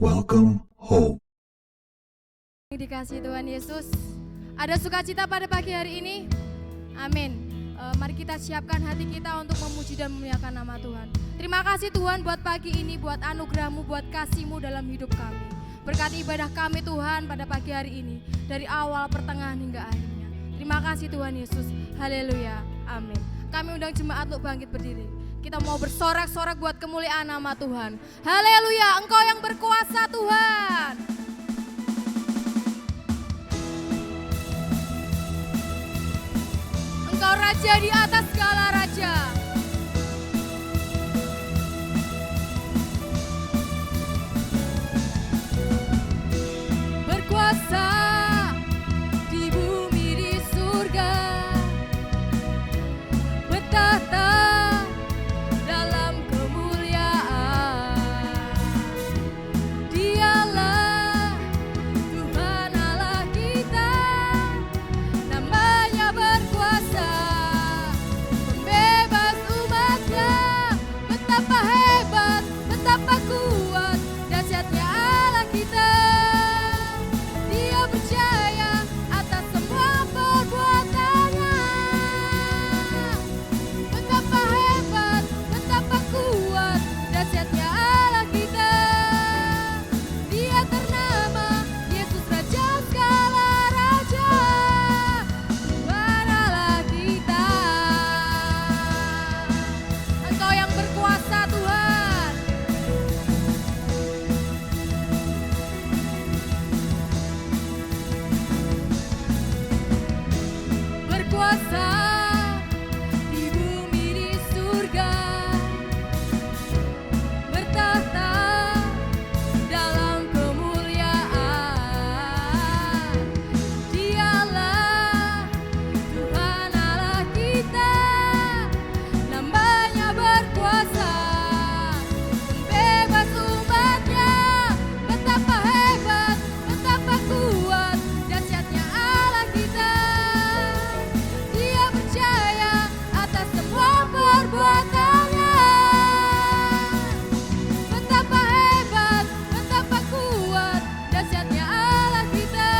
Welcome home. Dikasihi Tuhan Yesus, ada sukacita pada pagi hari ini. Amin. Mari kita siapkan hati kita untuk memuji dan memuliakan nama Tuhan. Terima kasih Tuhan buat pagi ini, buat anugerah-Mu, buat kasih-Mu dalam hidup kami. Berkati ibadah kami Tuhan pada pagi hari ini, dari awal, pertengahan hingga akhirnya. Terima kasih Tuhan Yesus. Haleluya. Amin. Kami undang jemaat untuk bangkit berdiri. Kita mau bersorak-sorak buat kemuliaan nama Tuhan. Haleluya, Engkau yang berkuasa Tuhan. Engkau Raja di atas segala raja. Berkuasa di bumi, di surga. Bertahta dalam kemuliaan. Dialah Tuhan Allah kita, namanya berkuasa, pembebas umatnya. Betapa hebat, betapa kuat, dahsyatnya Allah kita. Dia percaya atas semua perbuatannya. Betapa hebat, betapa kuat, dahsyatnya Allah kita. Dia ternama Yesus Raja segala raja, Tuhan Allah kita. Engkau yang berkuasa Tuhan. Berkuasa di bumi, di surga. Bertahta dalam kemuliaan. Dialah Tuhan Allah kita, namanya berkuasa, pembebas umatnya. Betapa hebat, betapa kuat, dahsyatnya Allah kita. Dia percaya atas semua perbuatannya. Betapa hebat, betapa kuat, dahsyatnya Allah kita.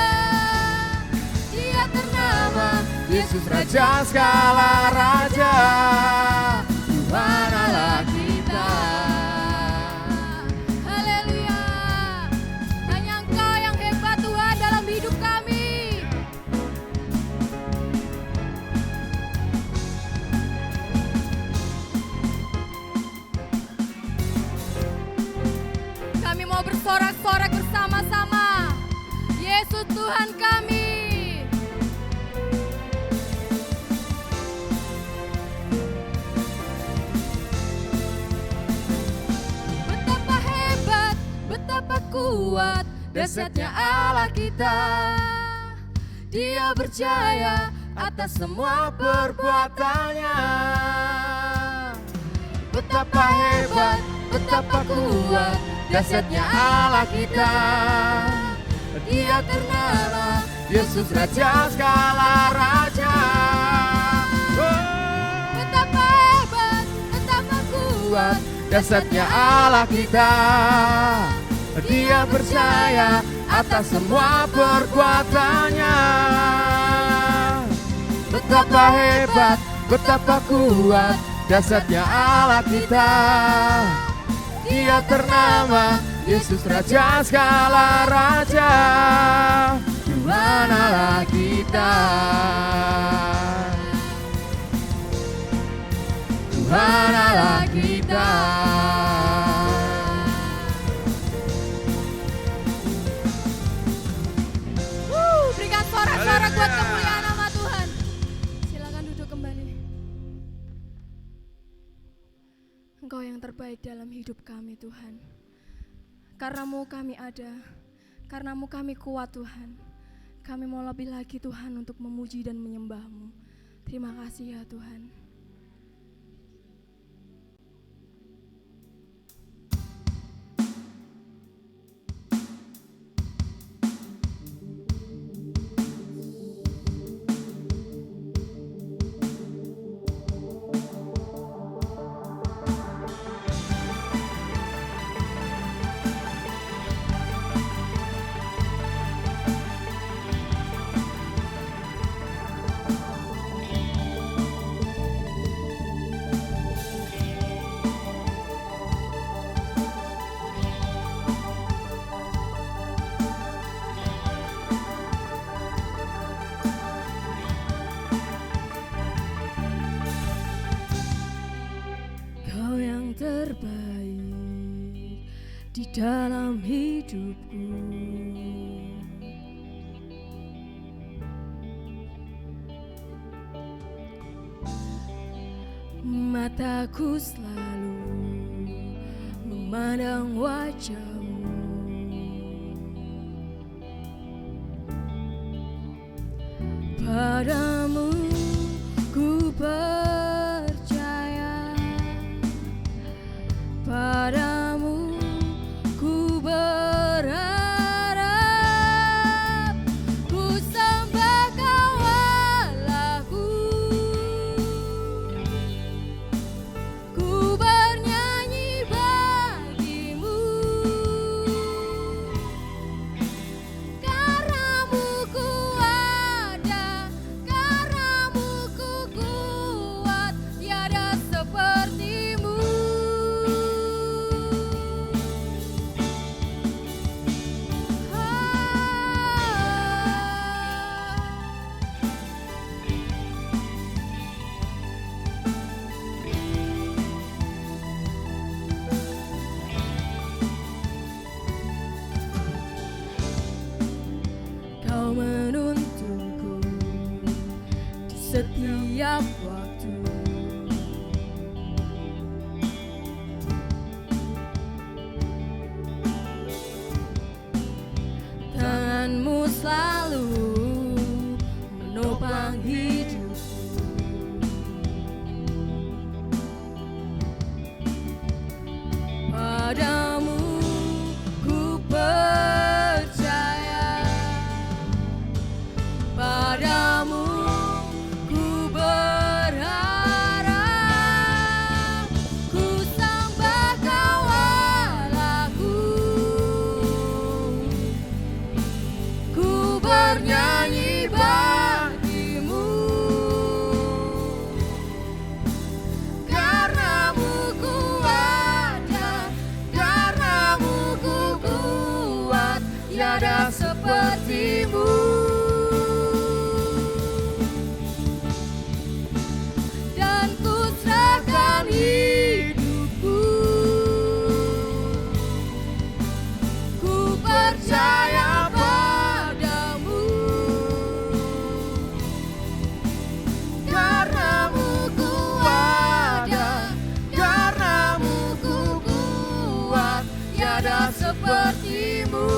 Dia ternama Yesus Raja segala raja, Tuhan Allah kita. Haleluya. Hanya Engkau yang hebat Tuhan dalam hidup kami. Kami mau bersorak-sorak bersama-sama. Yesus Tuhan kami. Betapa hebat, betapa kuat, kuat, dahsyatnya Allah kita. Dia berjaya atas semua perbuatannya. Betapa hebat, betapa kuat, dahsyatnya Allah kita. Dia ternama, Yesus Raja segala raja. Betapa hebat, betapa kuat, dahsyatnya Allah kita. Dia percaya atas semua perbuatannya. Betapa hebat, betapa kuat, dahsyatnya Allah kita. Dia ternama, Yesus Raja segala raja. Tuhan Allah kita. Tuhan Allah kita. Berikan sorak-sorak buat kemuliaan nama Tuhan. Silakan duduk kembali. Engkau yang terbaik dalam hidup kami Tuhan. Karenamu kami ada, karenamu kami kuat Tuhan. Kami mau lebih lagi Tuhan untuk memuji dan menyembah-Mu. Terima kasih ya Tuhan. Terbaik di dalam hidupku. Mataku selalu memandang wajah-Mu. Padamu ku percaya, padamu ku berharap, ku sembah Kau Allahku, ku bernyanyi bagi-Mu. Karenamu ku ada, karenamu ku kuat, tiada seperti-Mu. Kau menuntunku di setiap waktu. Tangan-Mu selalu menopang hidupku. Padamu ku percaya, padamu ku berharap, ku sembah Kau Allahku, ku bernyanyi bagi-Mu. tiada sepertimu.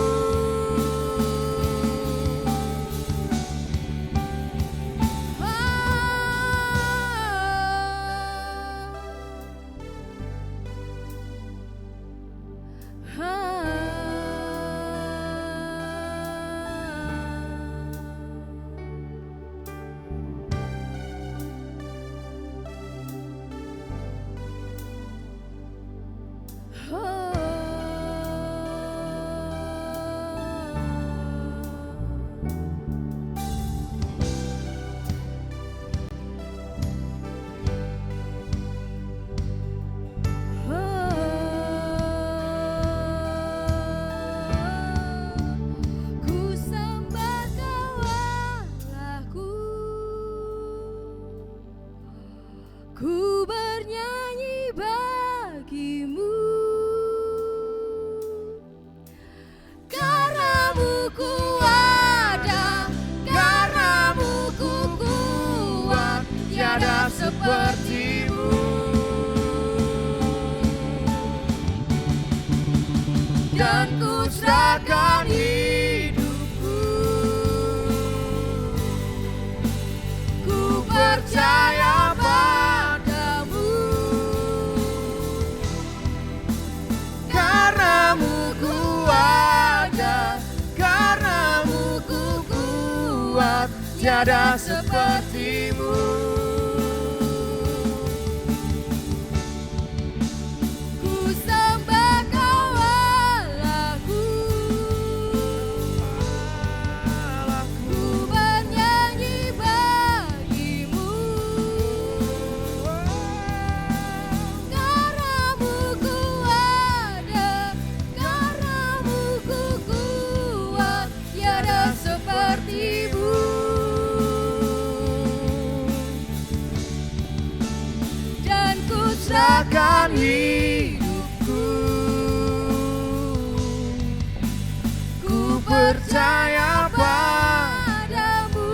Ku bernyanyi bagimu, karenamu ku ada, karenamu ku kuat, tiada sepertimu. Dan ku serahkan hidupku, ku percaya padamu, karenamu ku ada, karenamu ku kuat, tiada sepertimu. Ku sembah Kau Allahku, ku bernyanyi bagimu, karenamu ku ada, karenamu ku kuat, tiada sepertimu. Dan ku serahkan hidupku, ku percaya padamu,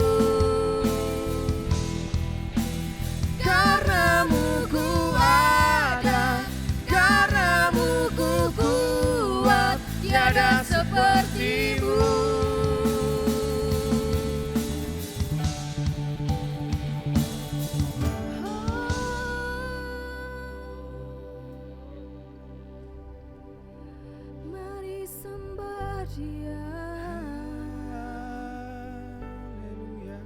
karenamu ku ada, karenamu ku kuat, tiada sepertimu. Mari sembah Dia. Haleluya.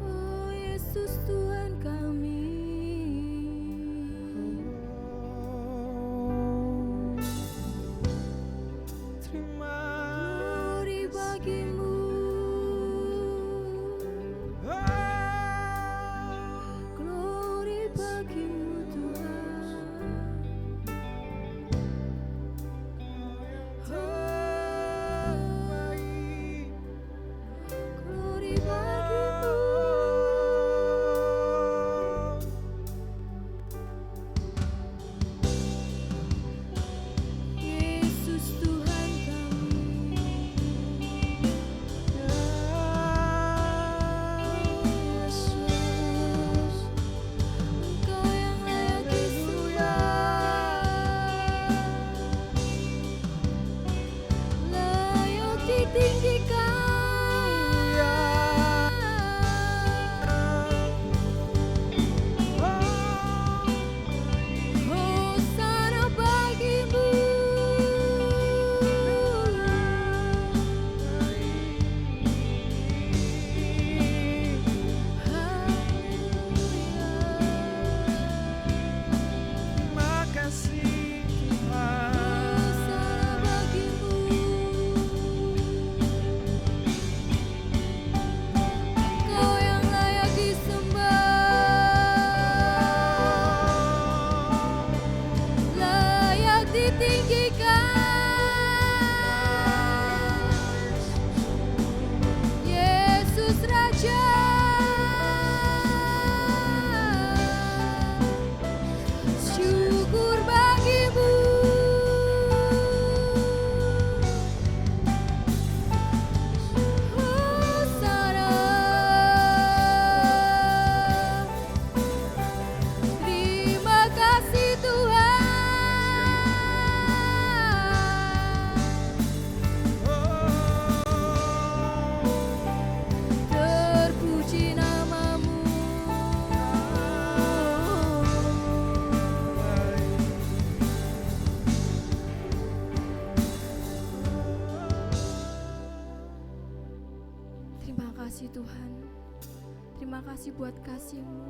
Oh Yesus Tuhan kami, Terima glory bagimu, glory bagimu. terima kasih buat kasih-Mu.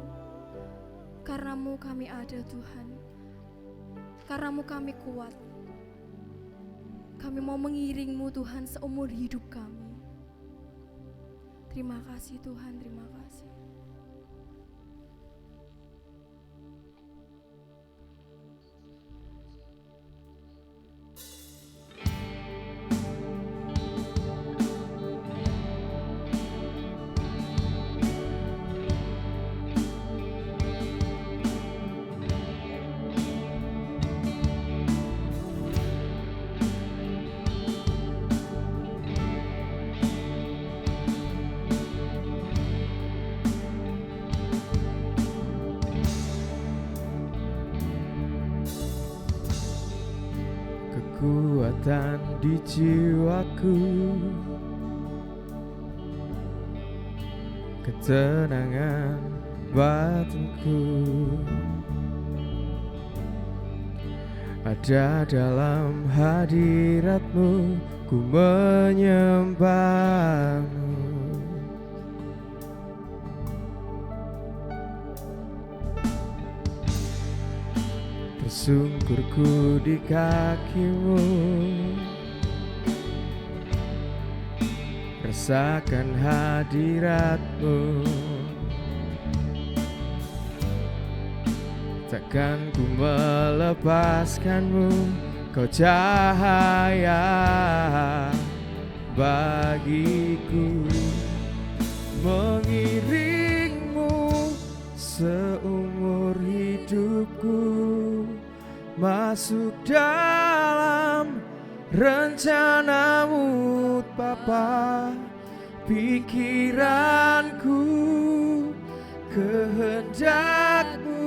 Karena-Mu kami ada Tuhan. Karena-Mu kami kuat. Kami mau mengiring-Mu Tuhan seumur hidup kami. Terima kasih Tuhan, terima kasih. Kekuatan di jiwaku, ketenangan batinku, ada dalam hadirat-Mu, ku menyembah-Mu. Tersungkurku di kaki-Mu, rasakan hadirat-Mu. Takkan ku melepaskan-Mu, Kau cahaya bagiku. Mengiring-Mu seumur hidupku, masuk dalam rencana-Mu Bapa. Pikiranku, kehendak-Mu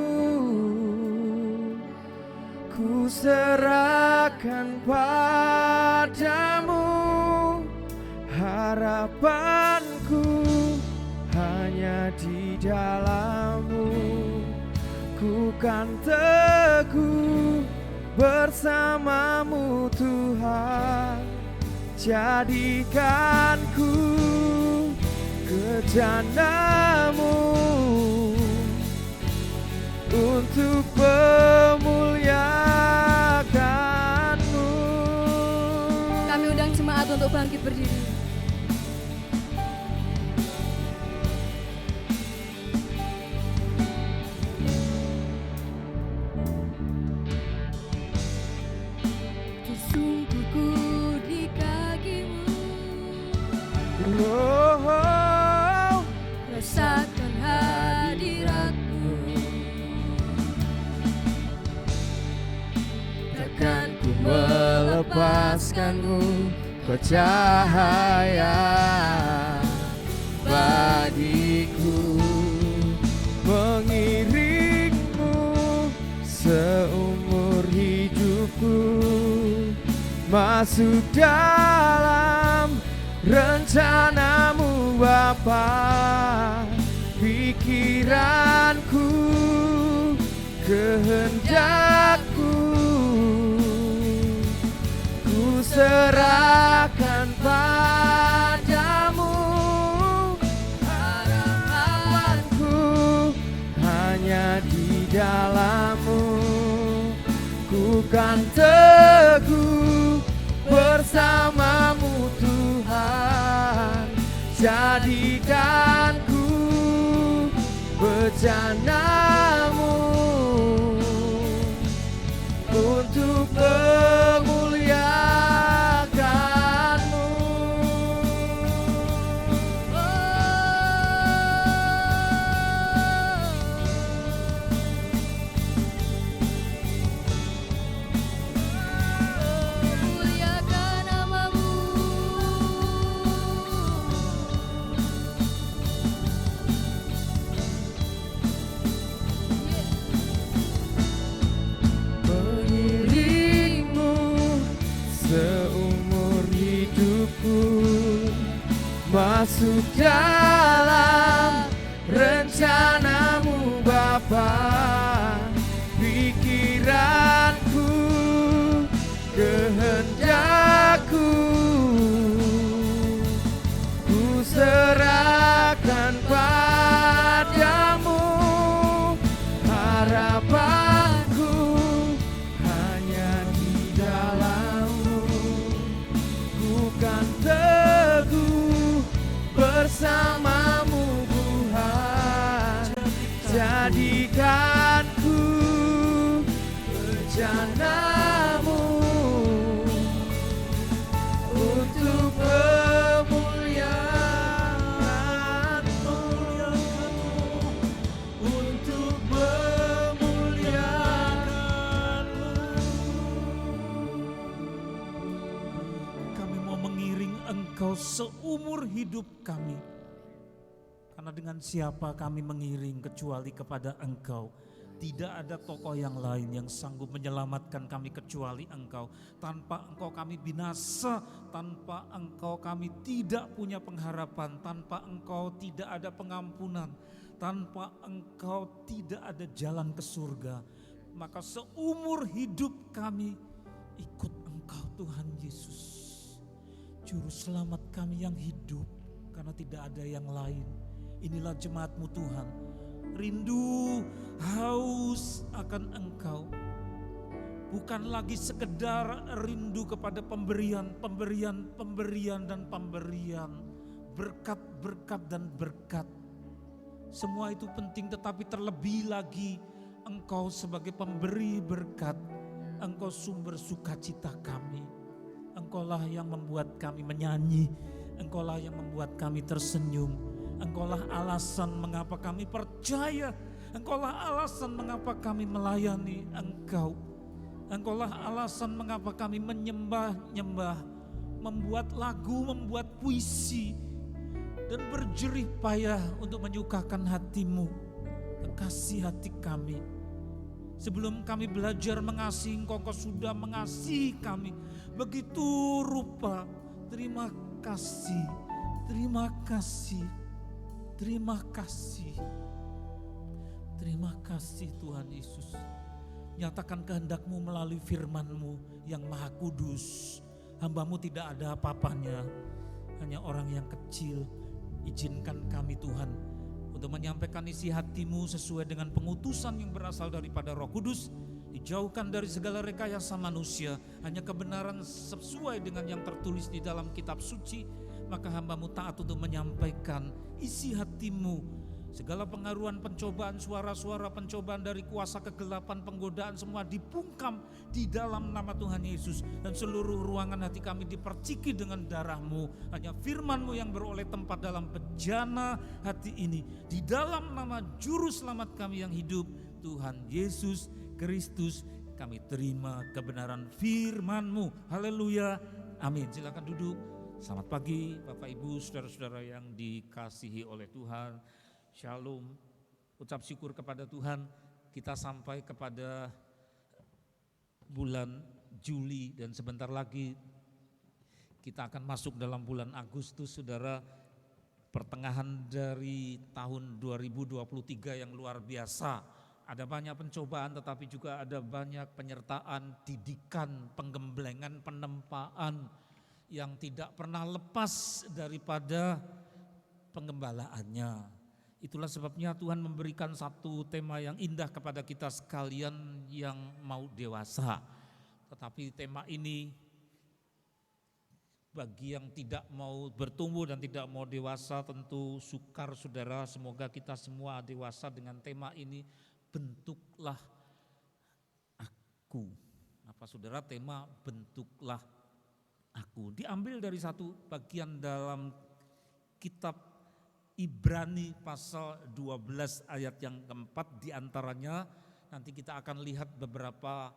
ku serahkan padamu. Harapanku hanya di dalam-Mu, ku kan teguh bersama-Mu Tuhan. Jadikanku kejana-Mu untuk memuliakan-Mu. Kami undang jemaat untuk bangkit berdiri. Tersungkurku di kaki-Mu, rasakan hadirat-Mu. Takkan ku melepaskan-Mu, Kau cahaya bagiku. Mengiring-Mu seumur hidupku, masuk dalam rencana-Mu Bapa. Pikiranku, kehendak-Ku ku serahkan padamu. Harapanku hanya di dalam-Mu, ku kan teguh bersama-Mu Tuhan. Jadikanku bejana-Mu untuk memuliakan-Mu. Muliakan nama-Mu. Mengiring-Mu seumur hidupku, masuk dalam rencana-Mu Bapa. Pikiranku, kehendak-Ku ku serahkan padamu. Jadikanku bejanamu untuk memuliakanmu, untuk memuliakanmu. Kami mau mengiring Engkau seumur hidup kami. Karena dengan siapa kami mengiring kecuali kepada Engkau. Tidak ada tokoh yang lain yang sanggup menyelamatkan kami kecuali Engkau. Tanpa Engkau kami binasa, tanpa Engkau kami tidak punya pengharapan, tanpa Engkau tidak ada pengampunan, tanpa Engkau tidak ada jalan ke surga. Maka seumur hidup kami ikut Engkau Tuhan Yesus. Juru selamat kami yang hidup, karena tidak ada yang lain. Inilah jemaat-Mu Tuhan, rindu, haus akan Engkau. Bukan lagi sekedar rindu kepada pemberian, dan pemberian. Berkat dan berkat. Semua itu penting, tetapi terlebih lagi Engkau sebagai pemberi berkat. Engkau sumber sukacita kami. Engkaulah yang membuat kami menyanyi. Engkaulah yang membuat kami tersenyum. Engkaulah alasan mengapa kami percaya. Engkaulah alasan mengapa kami melayani Engkau. Engkaulah alasan mengapa kami menyembah, membuat lagu, membuat puisi, dan berjerih payah untuk menyukakan hati-Mu, kekasih hati kami. Sebelum kami belajar mengasihi Engkau, Engkau sudah mengasihi kami begitu rupa. Terima kasih, terima kasih. Terima kasih. Terima kasih Tuhan Yesus. Nyatakan kehendak-Mu melalui firman-Mu yang maha kudus. Hamba-Mu tidak ada apa-apanya, hanya orang yang kecil. Izinkan kami Tuhan untuk menyampaikan isi hati-Mu sesuai dengan pengutusan yang berasal daripada Roh Kudus. Dijauhkan dari segala rekayasa manusia, hanya kebenaran sesuai dengan yang tertulis di dalam kitab suci. Maka hamba-Mu taat untuk menyampaikan isi hati-Mu. Segala pengaruhan pencobaan, suara-suara pencobaan dari kuasa kegelapan, penggodaan semua dibungkam di dalam nama Tuhan Yesus. Dan seluruh ruangan hati kami diperciki dengan darah-Mu. Hanya firman-Mu yang beroleh tempat dalam bejana hati ini. Di dalam nama Juru Selamat kami yang hidup, Tuhan Yesus Kristus, kami terima kebenaran firman-Mu. Haleluya, amin. Silakan duduk. Selamat pagi Bapak Ibu, saudara-saudara yang dikasihi oleh Tuhan. Shalom, ucap syukur kepada Tuhan. Kita sampai kepada bulan Juli dan sebentar lagi kita akan masuk dalam bulan Agustus, saudara. Pertengahan dari tahun 2023 yang luar biasa. Ada banyak pencobaan, tetapi juga ada banyak penyertaan, didikan, penggemblengan, penempaan yang tidak pernah lepas daripada penggembalaannya. Itulah sebabnya Tuhan memberikan satu tema yang indah kepada kita sekalian yang mau dewasa. Tetapi tema ini bagi yang tidak mau bertumbuh dan tidak mau dewasa tentu sukar, saudara. Semoga kita semua dewasa dengan tema ini. Bentuklah aku. Apa saudara, tema bentuklah aku diambil dari satu bagian dalam kitab Ibrani pasal 12 ayat yang keempat. Diantaranya nanti kita akan lihat beberapa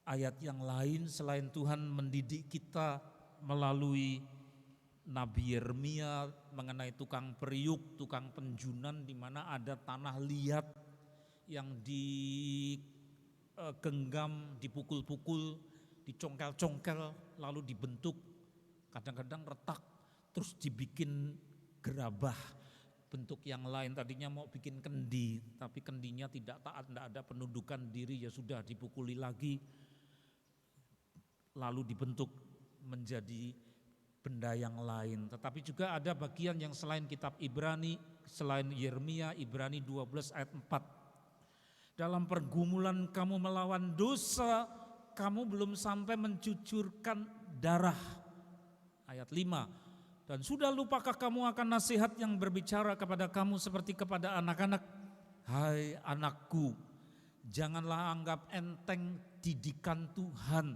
ayat yang lain selain Tuhan mendidik kita melalui Nabi Yeremia mengenai tukang periuk, tukang penjunan, di mana ada tanah liat yang digenggam, dipukul-pukul, dicongkel-congkel, lalu dibentuk, kadang-kadang retak, terus dibikin gerabah, bentuk yang lain. Tadinya mau bikin kendi, tapi kendinya tidak taat, tidak ada penundukan diri, ya sudah dipukuli lagi, lalu dibentuk menjadi benda yang lain. Tetapi juga ada bagian yang selain kitab Ibrani, selain Yeremia, Ibrani 12 ayat 4. Dalam pergumulan kamu melawan dosa, kamu belum sampai mencucurkan darah. Ayat 5. Dan sudah lupakah kamu akan nasihat yang berbicara kepada kamu seperti kepada anak-anak? Hai anakku, janganlah anggap enteng didikan Tuhan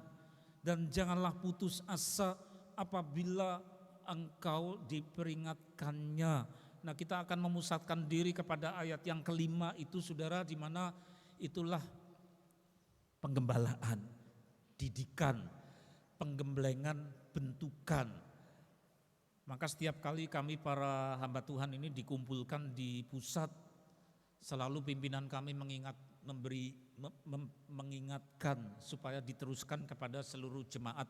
dan janganlah putus asa apabila engkau diperingatkannya. Nah, kita akan memusatkan diri kepada ayat yang kelima itu saudara, di mana itulah penggembalaan, didikan, penggemblengan, bentukan. Maka setiap kali kami para hamba Tuhan ini dikumpulkan di pusat, selalu pimpinan kami mengingatkan supaya diteruskan kepada seluruh jemaat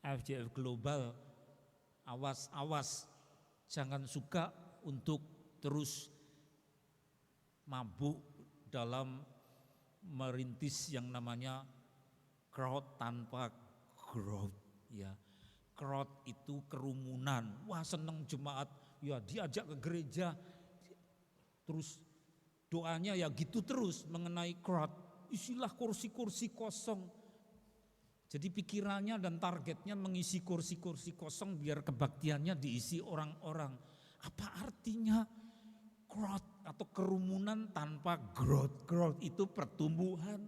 FJF Global. Awas, jangan suka untuk terus mabuk dalam merintis yang namanya crowd tanpa growth, ya. Crowd itu kerumunan. Wah, seneng jemaat, ya diajak ke gereja, terus doanya ya gitu terus mengenai crowd. Isilah kursi-kursi kosong. Jadi pikirannya dan targetnya mengisi kursi-kursi kosong biar kebaktiannya diisi orang-orang. Apa artinya crowd atau kerumunan tanpa growth? Growth itu pertumbuhan.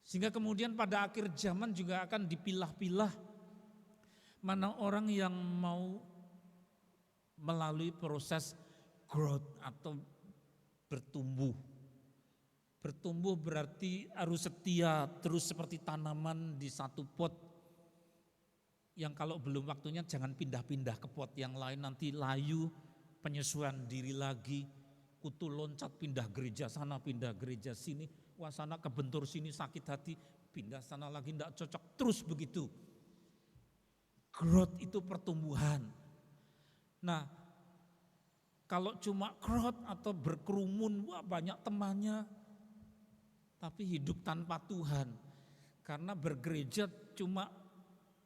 Sehingga kemudian pada akhir zaman juga akan dipilah-pilah mana orang yang mau melalui proses growth atau bertumbuh. Bertumbuh berarti harus setia terus seperti tanaman di satu pot. Yang kalau belum waktunya jangan pindah-pindah ke pot yang lain, nanti layu, penyesuaian diri lagi. Kutu loncat pindah gereja sana, pindah gereja sini. Wah, sana kebentur, sini sakit hati, pindah sana lagi tidak cocok, terus begitu. Growth itu pertumbuhan. Nah, kalau cuma crowd atau berkerumun, wah banyak temannya, tapi hidup tanpa Tuhan. Karena bergereja cuma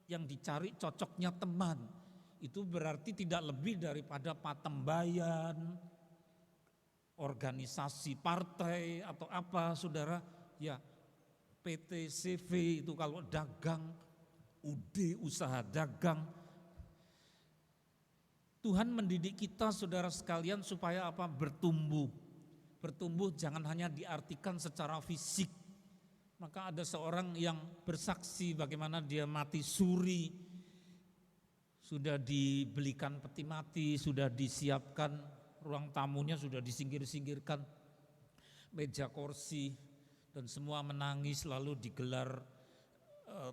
yang dicari cocoknya teman. Itu berarti tidak lebih daripada patembayan, organisasi partai atau apa saudara. Ya PT CV itu kalau dagang, UD usaha dagang. Tuhan mendidik kita saudara sekalian supaya apa? Bertumbuh. Bertumbuh jangan hanya diartikan secara fisik. Maka ada seorang yang bersaksi bagaimana dia mati suri. Sudah dibelikan peti mati, sudah disiapkan ruang tamunya, sudah disingkir-singkirkan meja kursi dan semua menangis, lalu digelar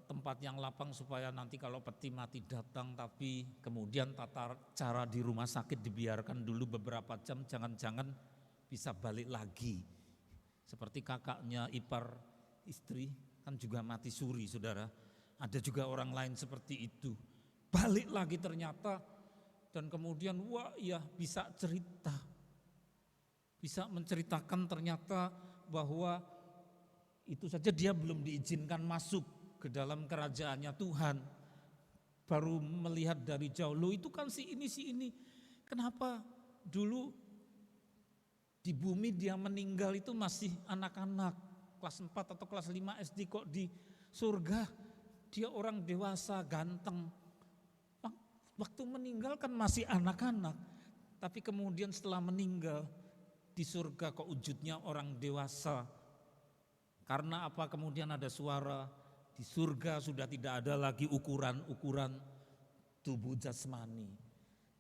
tempat yang lapang supaya nanti kalau peti mati datang, tapi kemudian tata cara di rumah sakit dibiarkan dulu beberapa jam, jangan-jangan bisa balik lagi. Seperti kakaknya ipar istri kan juga mati suri saudara, ada juga orang lain seperti itu. Balik lagi ternyata dan kemudian wah ya bisa cerita, bisa menceritakan ternyata bahwa itu saja dia belum diizinkan masuk ke dalam kerajaannya Tuhan. Baru melihat dari jauh, loh itu kan si ini. Kenapa dulu di bumi dia meninggal itu masih anak-anak, kelas 4 atau kelas 5 SD, kok di surga dia orang dewasa ganteng. Waktu meninggal kan masih anak-anak, tapi kemudian setelah meninggal di surga kok wujudnya orang dewasa. Karena apa? Kemudian ada suara, di surga sudah tidak ada lagi ukuran-ukuran tubuh jasmani.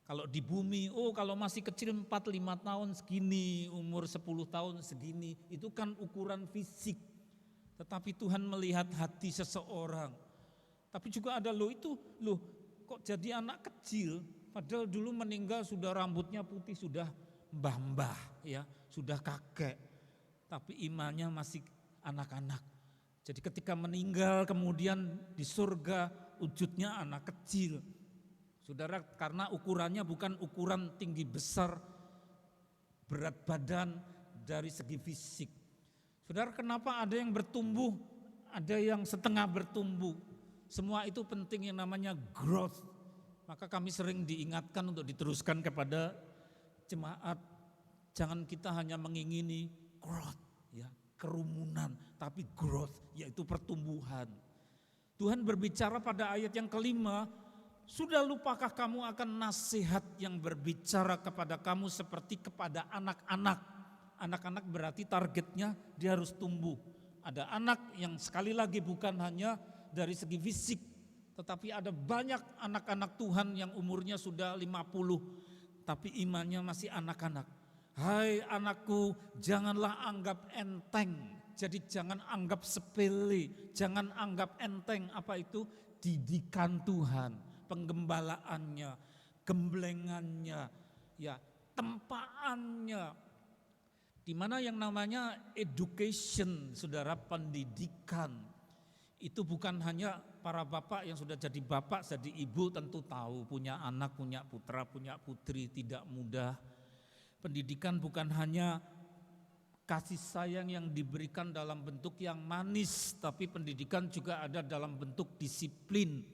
Kalau di bumi, kalau masih kecil 4-5 tahun segini, umur 10 tahun segini, itu kan ukuran fisik. Tetapi Tuhan melihat hati seseorang. Tapi juga ada kok jadi anak kecil, padahal dulu meninggal sudah rambutnya putih, sudah mbah-mbah ya, sudah kakek. Tapi imannya masih anak-anak. Jadi ketika meninggal kemudian di surga wujudnya anak kecil. Saudara, karena ukurannya bukan ukuran tinggi besar, berat badan dari segi fisik. Saudara, kenapa ada yang bertumbuh, ada yang setengah bertumbuh? Semua itu penting yang namanya growth. Maka kami sering diingatkan untuk diteruskan kepada jemaat. Jangan kita hanya mengingini growth, ya, kerumunan, tapi growth yaitu pertumbuhan. Tuhan berbicara pada ayat yang kelima, Sudah lupakah kamu akan nasihat yang berbicara kepada kamu seperti kepada anak-anak? Anak-anak berarti targetnya dia harus tumbuh. Ada anak yang sekali lagi bukan hanya dari segi fisik, tetapi ada banyak anak-anak Tuhan yang umurnya sudah 50, tapi imannya masih anak-anak. Hai anakku, janganlah anggap enteng. Jadi jangan anggap sepele, jangan anggap enteng apa itu didikan Tuhan, penggembalaannya, gemblengannya, ya, tempaannya. Di mana yang namanya education, saudara, pendidikan. Itu bukan hanya para bapak yang sudah jadi bapak, jadi ibu tentu tahu, punya anak, punya putra, punya putri tidak mudah. Pendidikan bukan hanya kasih sayang yang diberikan dalam bentuk yang manis, tapi pendidikan juga ada dalam bentuk disiplin.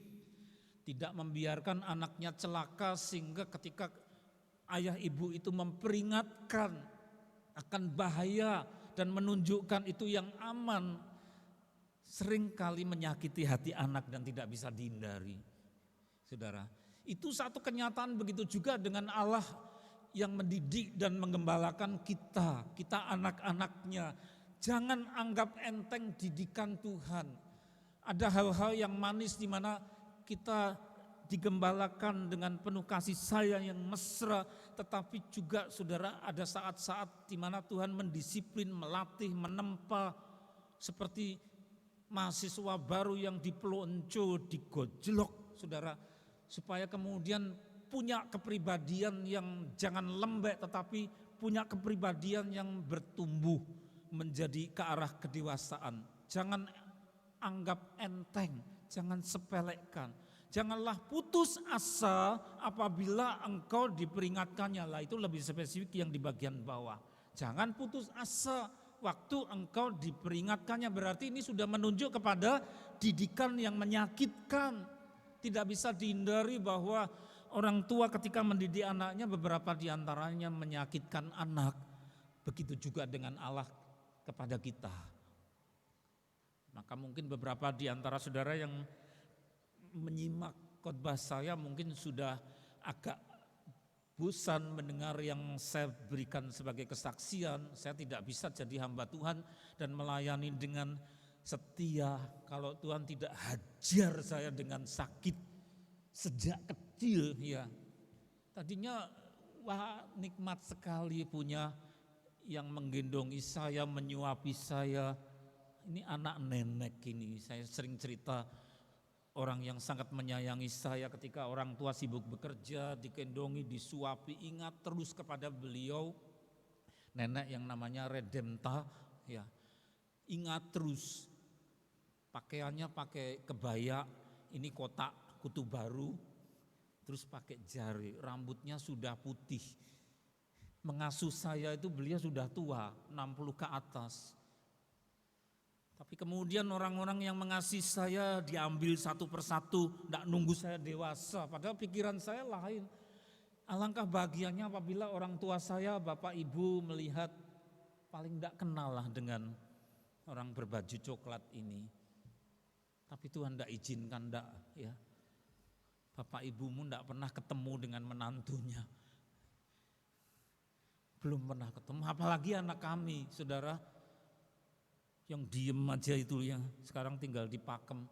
Tidak membiarkan anaknya celaka sehingga ketika ayah ibu itu memperingatkan akan bahaya dan menunjukkan itu yang aman, seringkali menyakiti hati anak dan tidak bisa dihindari. Saudara, itu satu kenyataan. Begitu juga dengan Allah yang mendidik dan menggembalakan kita anak-anaknya. Jangan anggap enteng didikan Tuhan. Ada hal-hal yang manis di mana kita digembalakan dengan penuh kasih sayang yang mesra, tetapi juga saudara ada saat-saat di mana Tuhan mendisiplin, melatih, menempa, seperti mahasiswa baru yang dipelonco, digojlok, saudara, supaya kemudian punya kepribadian yang jangan lembek, tetapi punya kepribadian yang bertumbuh menjadi ke arah kedewasaan. Jangan anggap enteng, jangan sepelekan. Janganlah putus asa apabila engkau diperingatkannya. Lah itu lebih spesifik yang di bagian bawah. Jangan putus asa waktu engkau diperingatkannya, berarti ini sudah menunjuk kepada didikan yang menyakitkan. Tidak bisa dihindari bahwa orang tua ketika mendidik anaknya beberapa diantaranya menyakitkan anak. Begitu juga dengan Allah kepada kita. Maka mungkin beberapa diantara saudara yang menyimak khotbah saya mungkin sudah agak bosan mendengar yang saya berikan sebagai kesaksian. Saya tidak bisa jadi hamba Tuhan dan melayani dengan setia kalau Tuhan tidak hajar saya dengan sakit sejak kecil, ya. Tadinya wah nikmat sekali punya yang menggendongi saya, menyuapi saya. Ini anak nenek ini, saya sering cerita. Orang yang sangat menyayangi saya ketika orang tua sibuk bekerja, digendongi, disuapi, ingat terus kepada beliau. Nenek yang namanya Redemta, ya, ingat terus. Pakaiannya pakai kebaya, ini kotak kutu baru, terus pakai jari, rambutnya sudah putih. Mengasuh saya itu beliau sudah tua, 60 ke atas. Tapi kemudian orang-orang yang mengasihi saya diambil satu persatu, tidak nunggu saya dewasa. Padahal pikiran saya lain. Alangkah bahagianya apabila orang tua saya, bapak ibu melihat paling tidak kenal lah dengan orang berbaju coklat ini. Tapi Tuhan tidak izinkan, tidak, ya. Bapak ibumu tidak pernah ketemu dengan menantunya. Belum pernah ketemu, apalagi anak kami, saudara. Yang diem aja itu ya, sekarang tinggal di Pakem.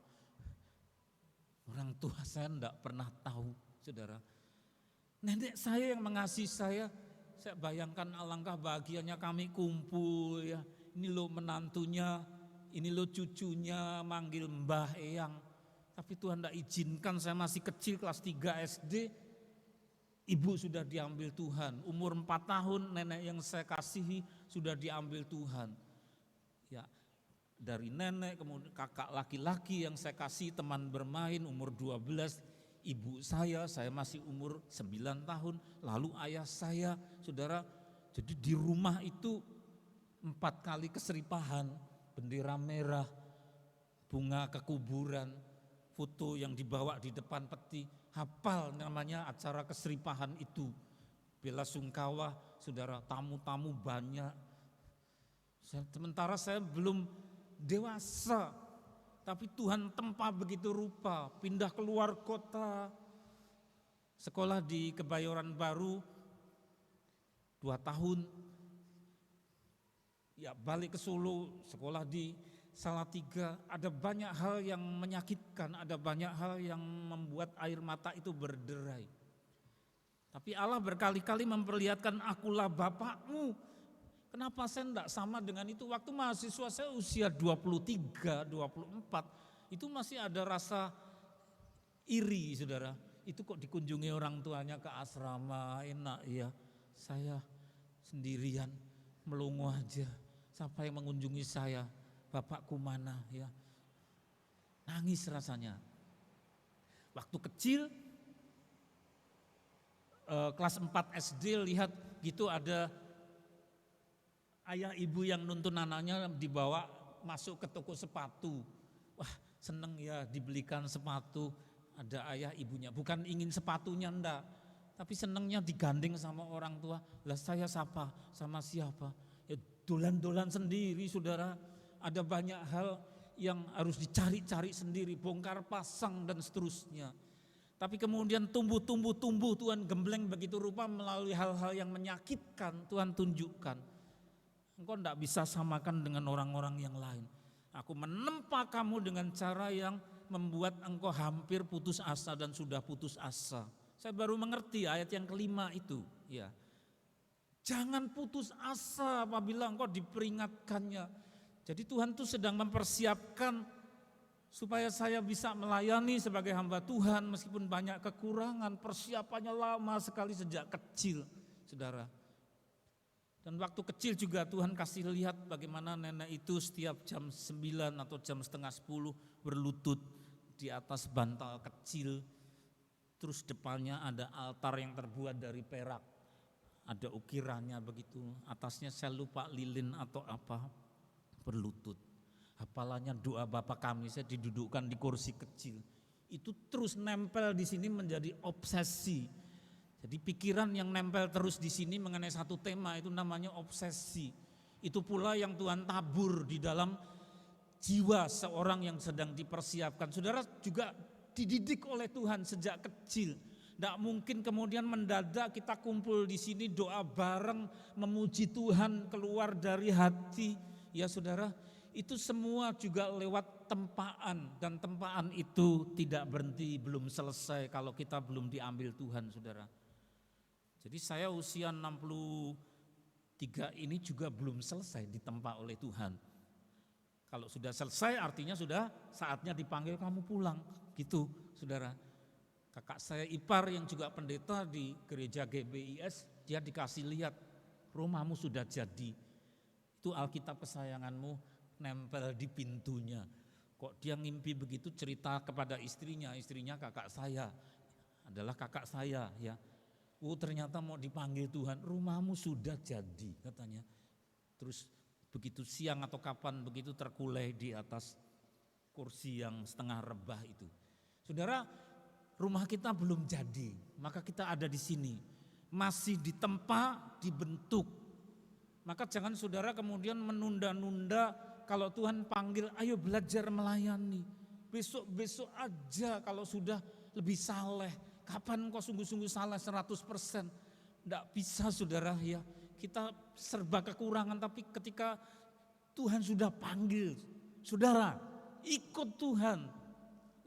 Orang tua saya enggak pernah tahu, saudara. Nenek saya yang mengasihi saya bayangkan alangkah bahagianya kami kumpul ya. Ini lo menantunya, ini lo cucunya manggil Mbah Eyang. Tapi Tuhan enggak izinkan, saya masih kecil kelas 3 SD. Ibu sudah diambil Tuhan, umur 4 tahun nenek yang saya kasihi sudah diambil Tuhan. Ya, dari nenek, kemudian kakak laki-laki yang saya kasih teman bermain umur 12, ibu saya masih umur 9 tahun, lalu ayah saya, saudara. Jadi di rumah itu 4 kali keseripahan, bendera merah, bunga kekuburan, foto yang dibawa di depan peti, hafal namanya acara keseripahan itu. Bela sungkawa, saudara, tamu-tamu banyak. Sementara saya belum dewasa, tapi Tuhan tempa begitu rupa, pindah keluar kota, sekolah di Kebayoran Baru 2 tahun, ya balik ke Solo, sekolah di Salatiga. Ada banyak hal yang menyakitkan, ada banyak hal yang membuat air mata itu berderai. Tapi Allah berkali-kali memperlihatkan, akulah Bapakmu. Kenapa saya tidak sama dengan itu? Waktu mahasiswa saya usia 23, 24, itu masih ada rasa iri, saudara. Itu kok dikunjungi orang tuanya ke asrama, enak ya. Saya sendirian, melongo aja. Siapa yang mengunjungi saya? Bapakku mana ya? Nangis rasanya. Waktu kecil, kelas 4 SD lihat gitu ada ayah ibu yang nuntun anaknya dibawa masuk ke toko sepatu. Wah seneng ya dibelikan sepatu, ada ayah ibunya. Bukan ingin sepatunya enggak, tapi senengnya digandeng sama orang tua. Lah saya siapa? Sama siapa? Ya dolan-dolan sendiri saudara. Ada banyak hal yang harus dicari-cari sendiri, bongkar pasang dan seterusnya. Tapi kemudian tumbuh Tuhan gembleng begitu rupa melalui hal-hal yang menyakitkan Tuhan tunjukkan. Engkau tidak bisa samakan dengan orang-orang yang lain. Aku menempa kamu dengan cara yang membuat engkau hampir putus asa dan sudah putus asa. Saya baru mengerti ayat yang kelima itu. Ya, jangan putus asa apabila engkau diperingatkannya. Jadi Tuhan tuh sedang mempersiapkan supaya saya bisa melayani sebagai hamba Tuhan meskipun banyak kekurangan. Persiapannya lama sekali sejak kecil, saudara. Dan waktu kecil juga Tuhan kasih lihat bagaimana nenek itu setiap jam 9 atau jam setengah 10 berlutut di atas bantal kecil. Terus depannya ada altar yang terbuat dari perak. Ada ukirannya begitu, atasnya saya lupa lilin atau apa, berlutut. Hafalannya doa Bapa Kami, saya didudukkan di kursi kecil. Itu terus nempel di sini menjadi obsesi. Jadi pikiran yang nempel terus di sini mengenai satu tema itu namanya obsesi. Itu pula yang Tuhan tabur di dalam jiwa seorang yang sedang dipersiapkan. Saudara juga dididik oleh Tuhan sejak kecil. Tidak mungkin kemudian mendadak kita kumpul di sini doa bareng memuji Tuhan keluar dari hati. Ya saudara, itu semua juga lewat tempaan, dan tempaan itu tidak berhenti, belum selesai kalau kita belum diambil Tuhan, saudara. Jadi saya usia 63 ini juga belum selesai ditempa oleh Tuhan. Kalau sudah selesai artinya sudah saatnya dipanggil kamu pulang, gitu saudara. Kakak saya ipar yang juga pendeta di gereja GBIS, dia dikasih lihat rumahmu sudah jadi. Itu Alkitab kesayanganmu nempel di pintunya. Kok dia ngimpi begitu, cerita kepada istrinya kakak saya, adalah kakak saya ya. Ternyata mau dipanggil Tuhan, rumahmu sudah jadi katanya. Terus begitu siang atau kapan begitu terkulai di atas kursi yang setengah rebah itu. Saudara, rumah kita belum jadi, maka kita ada di sini. Masih ditempa, dibentuk. Maka jangan saudara kemudian menunda-nunda kalau Tuhan panggil, ayo belajar melayani. Besok-besok aja kalau sudah lebih saleh. Kapan kau sungguh-sungguh saleh 100%? Tidak bisa saudara ya. Kita serba kekurangan, tapi ketika Tuhan sudah panggil, saudara ikut Tuhan.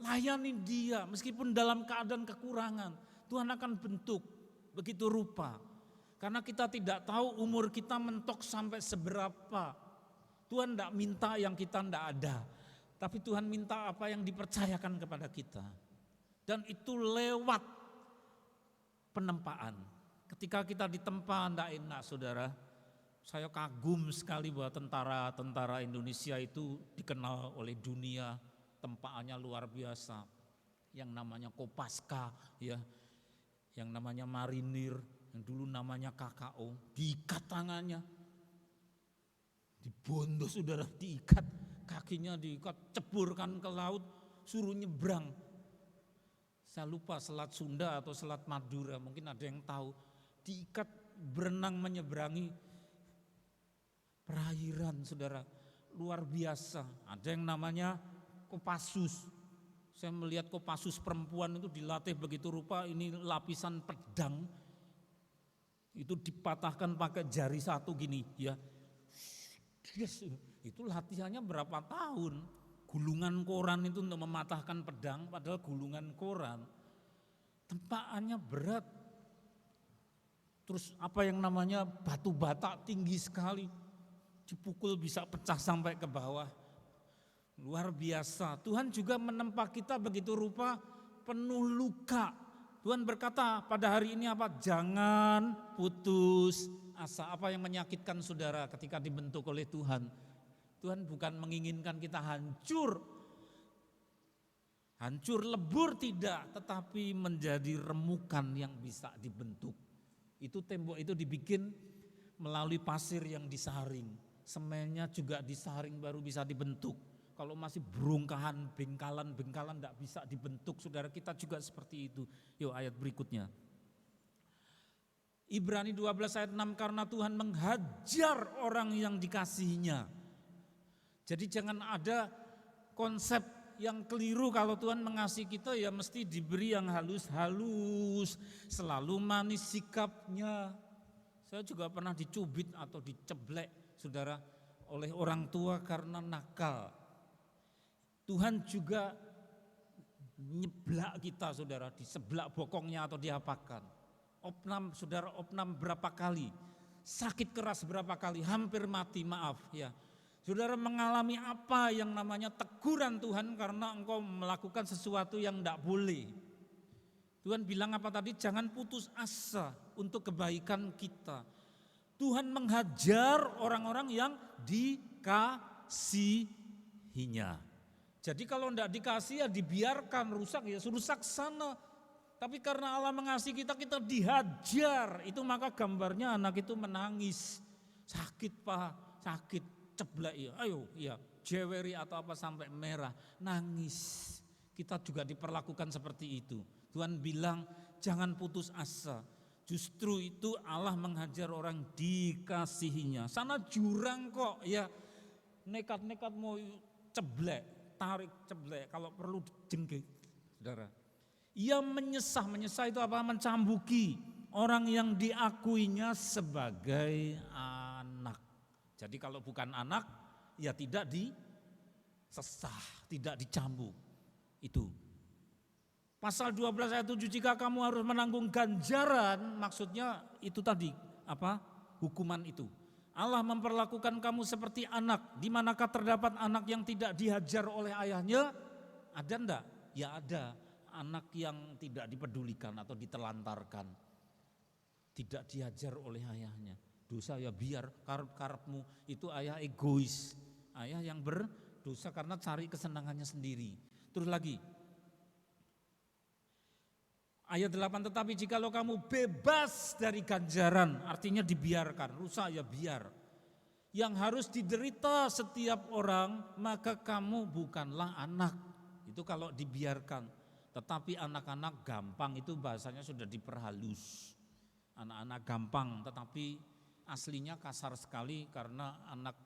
Layani dia meskipun dalam keadaan kekurangan. Tuhan akan bentuk begitu rupa. Karena kita tidak tahu umur kita mentok sampai seberapa. Tuhan tidak minta yang kita tidak ada. Tapi Tuhan minta apa yang dipercayakan kepada kita. Dan itu lewat penempaan. Ketika kita ditempa tidak enak saudara. Saya kagum sekali bahwa tentara Indonesia itu dikenal oleh dunia. Tempaannya luar biasa. Yang namanya Kopaska ya. Yang namanya Marinir, yang dulu namanya KKO, diikat tangannya, dibondo saudara, diikat kakinya, diikat, ceburkan ke laut, suruh nyebrang. Saya lupa Selat Sunda atau Selat Madura, mungkin ada yang tahu. Diikat berenang menyeberangi perairan saudara, luar biasa. Ada yang namanya Kopassus, Saya melihat Kopassus perempuan itu dilatih begitu rupa, ini lapisan pedang itu dipatahkan pakai jari satu gini ya. Yes, itu latihannya berapa tahun? Gulungan koran itu untuk mematahkan pedang, padahal gulungan koran tempaannya berat. Terus apa yang namanya batu bata tinggi sekali, dipukul bisa pecah sampai ke bawah. Luar biasa. Tuhan juga menempa kita begitu rupa penuh luka. Tuhan berkata pada hari ini apa? Jangan putus asa. Apa yang menyakitkan saudara ketika dibentuk oleh Tuhan? Tuhan bukan menginginkan kita hancur. Hancur lebur tidak, tetapi menjadi remukan yang bisa dibentuk. Itu tembok itu dibikin melalui pasir yang disaring. Semennya juga disaring baru bisa dibentuk. Kalau masih berungkahan, bengkalan tidak bisa dibentuk. Saudara, kita juga seperti itu. Yuk ayat berikutnya. Ibrani 12 ayat 6, karena Tuhan menghajar orang yang dikasihinya. Jadi jangan ada konsep yang keliru, kalau Tuhan mengasihi kita ya mesti diberi yang halus-halus, selalu manis sikapnya. Saya juga pernah dicubit atau diceblek, saudara, oleh orang tua karena nakal. Tuhan juga nyeblak kita, saudara, diseblak bokongnya atau diapakan. Opnam, saudara, opnam berapa kali, sakit keras berapa kali, hampir mati, maaf ya. Saudara mengalami apa yang namanya teguran Tuhan karena engkau melakukan sesuatu yang tidak boleh. Tuhan bilang apa tadi? Jangan putus asa untuk kebaikan kita. Tuhan menghajar orang-orang yang dikasihinya. Jadi kalau tidak dikasih ya dibiarkan rusak, ya rusak sana. Tapi karena Allah mengasihi kita, kita dihajar. Itu maka gambarnya anak itu menangis. Sakit Pak, sakit, ceblek ya. Ayo ya, jeweri atau apa sampai merah, nangis. Kita juga diperlakukan seperti itu. Tuhan bilang jangan putus asa. Justru itu Allah menghajar orang dikasihinya. Sana jurang kok ya, nekat-nekat mau ceblek. Tarik ceblek, kalau perlu jengking, saudara. Ia menyesah itu apa? Mencambuki orang yang diakuinya sebagai anak. Jadi kalau bukan anak, ya tidak disesah, tidak dicambuk. Itu. Pasal 12 ayat 7, jika kamu harus menanggung ganjaran, maksudnya itu tadi, apa? Hukuman itu. Allah memperlakukan kamu seperti anak. Di manakah terdapat anak yang tidak dihajar oleh ayahnya? Ada enggak? Ya ada. Anak yang tidak dipedulikan atau ditelantarkan. Tidak dihajar oleh ayahnya. Dosa ya biar, karep-karepmu. Itu ayah egois. Ayah yang berdosa karena cari kesenangannya sendiri. Terus lagi. Ayat 8, tetapi jikalau kamu bebas dari ganjaran, artinya dibiarkan, rusak ya biar. Yang harus diderita setiap orang, maka kamu bukanlah anak. Itu kalau dibiarkan. Tetapi anak-anak gampang, itu bahasanya sudah diperhalus. Anak-anak gampang, tetapi aslinya kasar sekali karena anak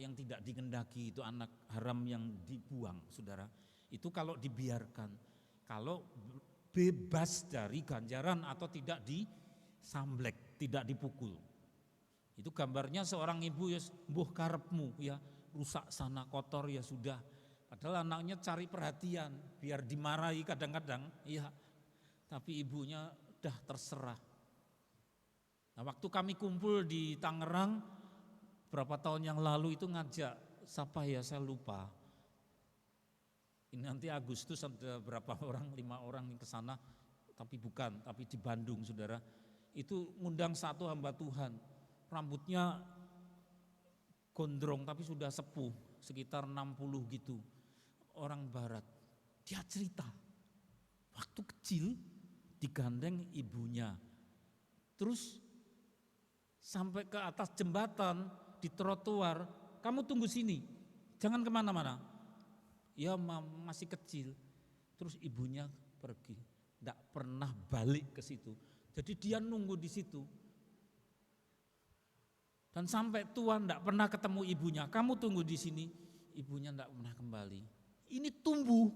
yang tidak dikehendaki, itu anak haram yang dibuang, saudara. Itu kalau dibiarkan. Kalau bebas dari ganjaran atau tidak disamblek, tidak dipukul. Itu gambarnya seorang ibu ya, mbuh karepmu ya, rusak sana kotor ya sudah. Padahal anaknya cari perhatian, biar dimarahi kadang-kadang, ya. Tapi ibunya dah terserah. Nah, waktu kami kumpul di Tangerang berapa tahun yang lalu itu ngajak, siapa ya saya lupa. Ini nanti Agustus ada berapa orang, 5 orang yang ke sana, tapi bukan, tapi di Bandung, saudara. Itu ngundang satu hamba Tuhan, rambutnya gondrong tapi sudah sepuh, sekitar 60 gitu, orang barat. Dia cerita, waktu kecil digandeng ibunya, terus sampai ke atas jembatan di trotoar, kamu tunggu sini, jangan kemana-mana. Ya masih kecil, terus ibunya pergi, tidak pernah balik ke situ. Jadi dia nunggu di situ. Dan sampai tua tidak pernah ketemu ibunya. Kamu tunggu di sini, ibunya tidak pernah kembali. ini tumbuh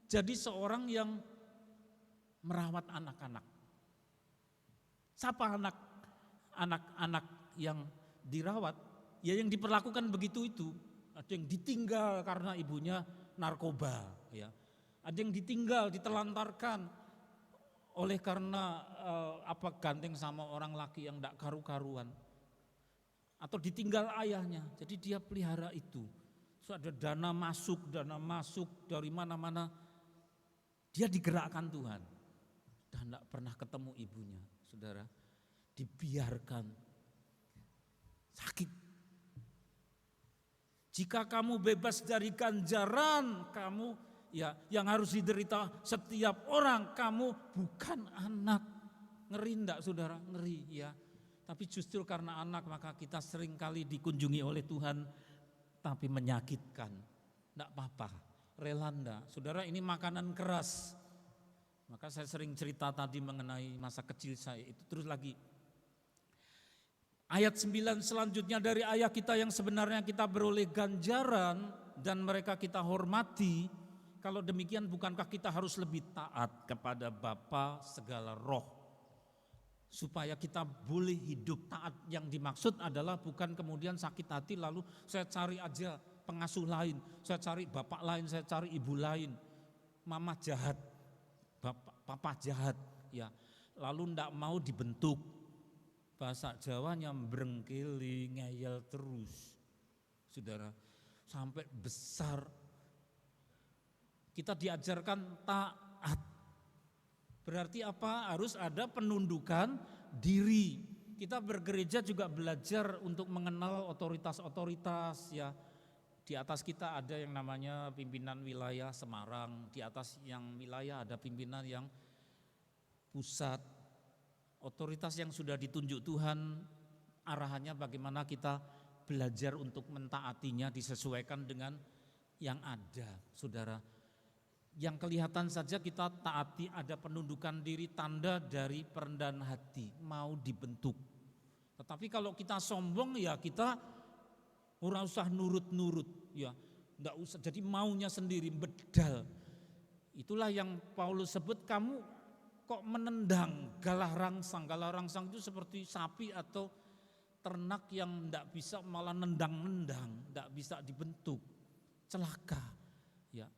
jadi seorang yang merawat anak-anak. Siapa anak-anak yang dirawat? Ya yang diperlakukan begitu itu. Ada yang ditinggal karena ibunya narkoba, ya. Ada yang ditinggal, ditelantarkan oleh karena ganteng sama orang laki yang tidak karu-karuan. Atau ditinggal ayahnya, jadi dia pelihara itu. So, ada dana masuk dari mana-mana. Dia digerakkan Tuhan. Dan tidak pernah ketemu ibunya, saudara. Dibiarkan sakit. Jika kamu bebas dari ganjaran kamu ya yang harus diderita setiap orang, kamu bukan anak. Ngeri enggak saudara? Ngeri ya. Tapi justru karena anak maka kita sering kali dikunjungi oleh Tuhan tapi menyakitkan. Enggak apa-apa, rela enggak. Saudara, ini makanan keras. Maka saya sering cerita tadi mengenai masa kecil saya itu. Terus lagi ayat 9 selanjutnya dari ayat kita yang sebenarnya kita beroleh ganjaran dan mereka kita hormati. Kalau demikian bukankah kita harus lebih taat kepada Bapa segala roh. Supaya kita boleh hidup taat. Yang dimaksud adalah bukan kemudian sakit hati lalu saya cari aja pengasuh lain. Saya cari bapak lain, saya cari ibu lain. Mama jahat, papa jahat. Ya, lalu ndak mau dibentuk. Bahasa Jawanya berengkeli, ngeyel terus. Saudara, sampai besar kita diajarkan taat. Berarti apa? Harus ada penundukan diri. Kita bergereja juga belajar untuk mengenal otoritas-otoritas ya. Di atas kita ada yang namanya pimpinan wilayah Semarang, di atas yang wilayah ada pimpinan yang pusat. Otoritas yang sudah ditunjuk Tuhan, arahannya bagaimana kita belajar untuk mentaatinya disesuaikan dengan yang ada, saudara. Yang kelihatan saja kita taati, ada penundukan diri, tanda dari perendahan hati, mau dibentuk. Tetapi kalau kita sombong ya kita ora usah nurut-nurut, ya enggak usah, jadi maunya sendiri, bedal. Itulah yang Paulus sebut, kamu kok menendang galah rangsang. Galah rangsang itu seperti sapi atau ternak yang tidak bisa, malah nendang-nendang, tidak bisa dibentuk, celaka. Ya,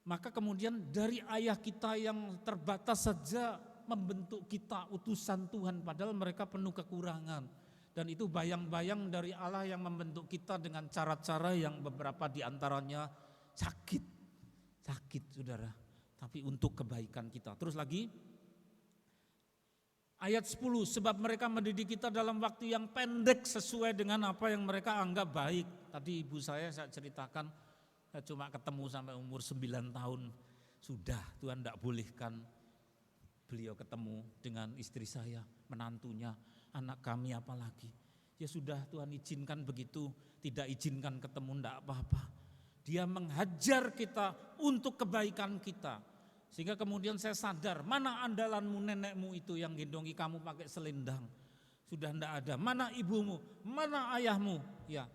maka kemudian dari ayah kita yang terbatas saja membentuk kita utusan Tuhan, padahal mereka penuh kekurangan. Dan itu bayang-bayang dari Allah yang membentuk kita dengan cara-cara yang beberapa diantaranya sakit, saudara. Tapi untuk kebaikan kita. Terus lagi. Ayat 10, sebab mereka mendidik kita dalam waktu yang pendek sesuai dengan apa yang mereka anggap baik. Tadi ibu saya ceritakan, saya cuma ketemu sampai umur 9 tahun. Sudah Tuhan tidak bolehkan beliau ketemu dengan istri saya, menantunya, anak kami apalagi. Ya sudah Tuhan izinkan begitu, tidak izinkan ketemu tidak apa-apa. Dia menghajar kita untuk kebaikan kita. Sehingga kemudian saya sadar, mana andalanmu nenekmu itu yang gendongi kamu pakai selendang. Sudah tidak ada. Mana ibumu, mana ayahmu. Ya,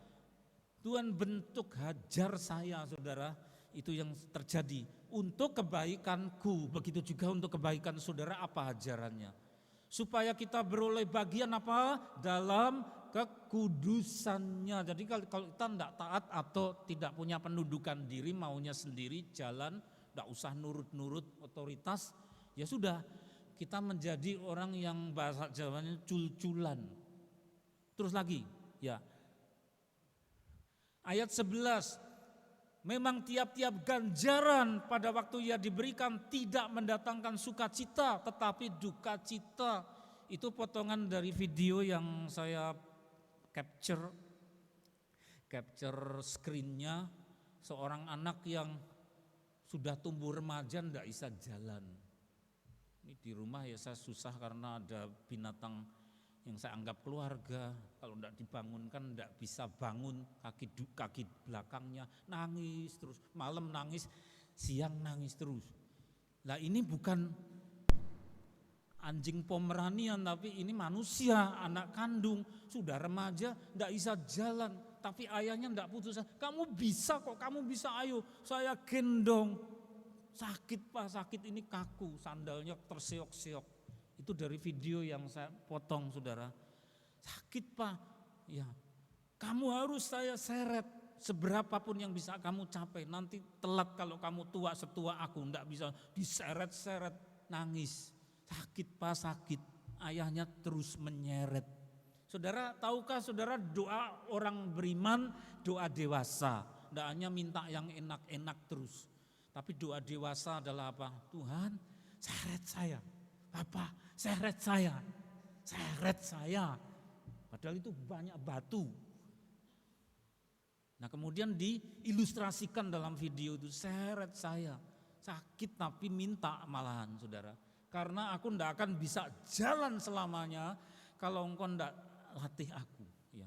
Tuhan bentuk hajar saya saudara. Itu yang terjadi untuk kebaikanku. Begitu juga untuk kebaikan saudara, apa hajarannya. Supaya kita beroleh bagian apa? Dalam kekudusannya. Jadi kalau kita tidak taat atau tidak punya pendudukan diri, maunya sendiri jalan, tidak usah nurut-nurut otoritas, ya sudah kita menjadi orang yang bahasa Jawanya cul-culan. Terus lagi ya, ayat 11, memang tiap-tiap ganjaran pada waktu ia diberikan tidak mendatangkan sukacita tetapi duka cita. Itu potongan dari video yang saya capture screen-nya seorang anak yang sudah tumbuh remaja tidak bisa jalan. Ini di rumah ya saya susah karena ada binatang yang saya anggap keluarga. Kalau tidak dibangunkan tidak bisa bangun, kaki belakangnya nangis terus, malam nangis, siang nangis terus. Lah ini bukan anjing Pomeranian tapi ini manusia, anak kandung, sudah remaja tidak bisa jalan. tapi ayahnya enggak putus. Kamu bisa kok, kamu bisa, ayo saya gendong. Sakit Pak, sakit, ini kaku, sandalnya terseok-seok. Itu dari video yang saya potong saudara. Sakit Pak, ya kamu harus saya seret. Seberapapun yang bisa kamu capai, nanti telat kalau kamu tua setua aku, enggak bisa, diseret-seret, nangis. Sakit Pak, sakit. Ayahnya terus menyeret. Saudara, tahukah saudara doa orang beriman, doa dewasa. Enggak hanya minta yang enak-enak terus. Tapi doa dewasa adalah apa? Tuhan, seret saya. Bapak, seret saya. Seret saya. Padahal itu banyak batu. Nah kemudian diilustrasikan dalam video itu, seret saya. Sakit tapi minta malahan saudara. Karena aku tidak akan bisa jalan selamanya kalau engkau tidak latih aku. Ya.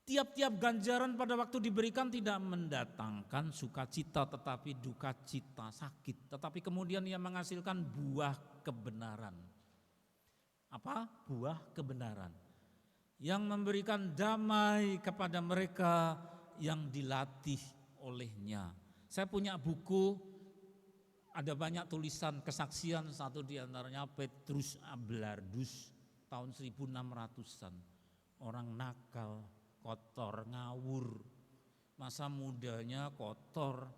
Tiap-tiap ganjaran pada waktu diberikan tidak mendatangkan sukacita tetapi duka cita, sakit. Tetapi kemudian ia menghasilkan buah kebenaran. Apa? Buah kebenaran. Yang memberikan damai kepada mereka yang dilatih olehnya. Saya punya buku, ada banyak tulisan kesaksian, satu diantaranya Petrus Abelardus tahun 1600-an. Orang nakal, kotor, ngawur, masa mudanya kotor.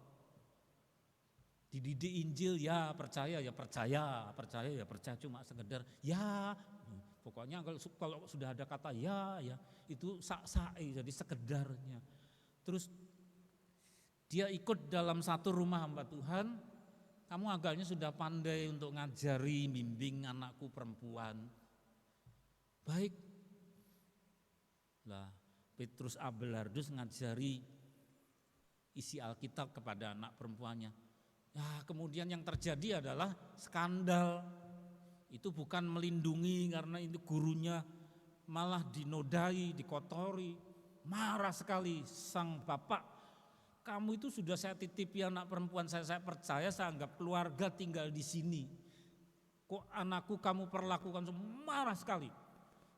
Dididik Injil ya percaya, cuma sekedar ya. Pokoknya kalau sudah ada kata ya itu sak-sae, jadi sekedarnya. Terus dia ikut dalam satu rumah hamba Tuhan, kamu agaknya sudah pandai untuk ngajari, bimbing anakku perempuan. Baik. Lah, Petrus Abelardus ngajari isi Alkitab kepada anak perempuannya. Ya, kemudian yang terjadi adalah skandal. Itu bukan melindungi karena itu gurunya malah dinodai, dikotori. Marah sekali sang bapak. Kamu itu sudah saya titipi anak perempuan saya percaya, saya anggap keluarga tinggal di sini. Kok anakku kamu perlakukan, marah sekali.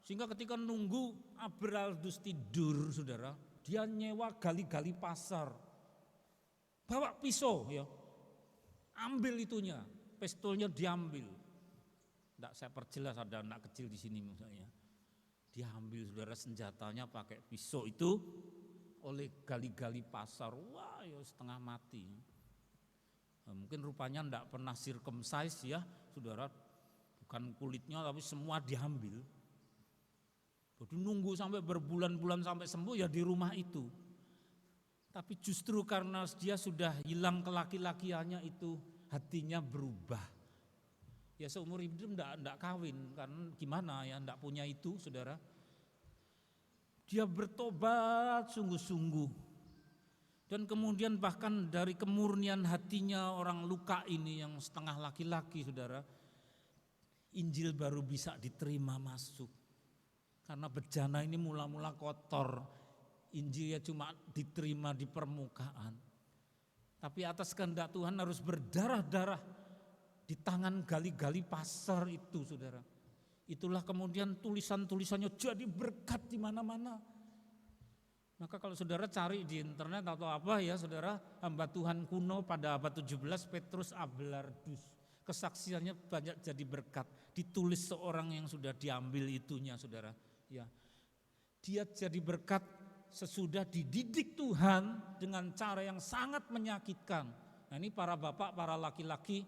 Sehingga ketika nunggu Abelardus tidur saudara, dia nyewa gali-gali pasar. Bawa pisau ya, ambil itunya, pistolnya diambil. Tidak saya perjelas, ada anak kecil di sini misalnya. Dia ambil saudara senjatanya pakai pisau itu oleh gali-gali pasar. Wah ya setengah mati. Nah, mungkin rupanya tidak pernah circumcise ya saudara. Bukan kulitnya tapi semua diambil. Jadi nunggu sampai berbulan-bulan sampai sembuh ya di rumah itu. Tapi justru karena dia sudah hilang kelaki-lakiannya itu, hatinya berubah. Ya seumur hidup enggak kawin, karena gimana ya, enggak punya itu saudara. Dia bertobat sungguh-sungguh. Dan kemudian bahkan dari kemurnian hatinya orang luka ini yang setengah laki-laki saudara, Injil baru bisa diterima masuk. Karena bejana ini mula-mula kotor, Injilnya cuma diterima di permukaan. Tapi atas kehendak Tuhan harus berdarah-darah di tangan gali-gali pasar itu saudara. Itulah kemudian tulisan-tulisannya jadi berkat di mana-mana. Maka kalau saudara cari di internet atau apa ya saudara, hamba Tuhan kuno pada abad 17 Petrus Abelardus. Kesaksiannya banyak jadi berkat. Ditulis seorang yang sudah diambil itunya saudara. Ya, dia jadi berkat sesudah dididik Tuhan dengan cara yang sangat menyakitkan. Nah ini para bapak, para laki-laki,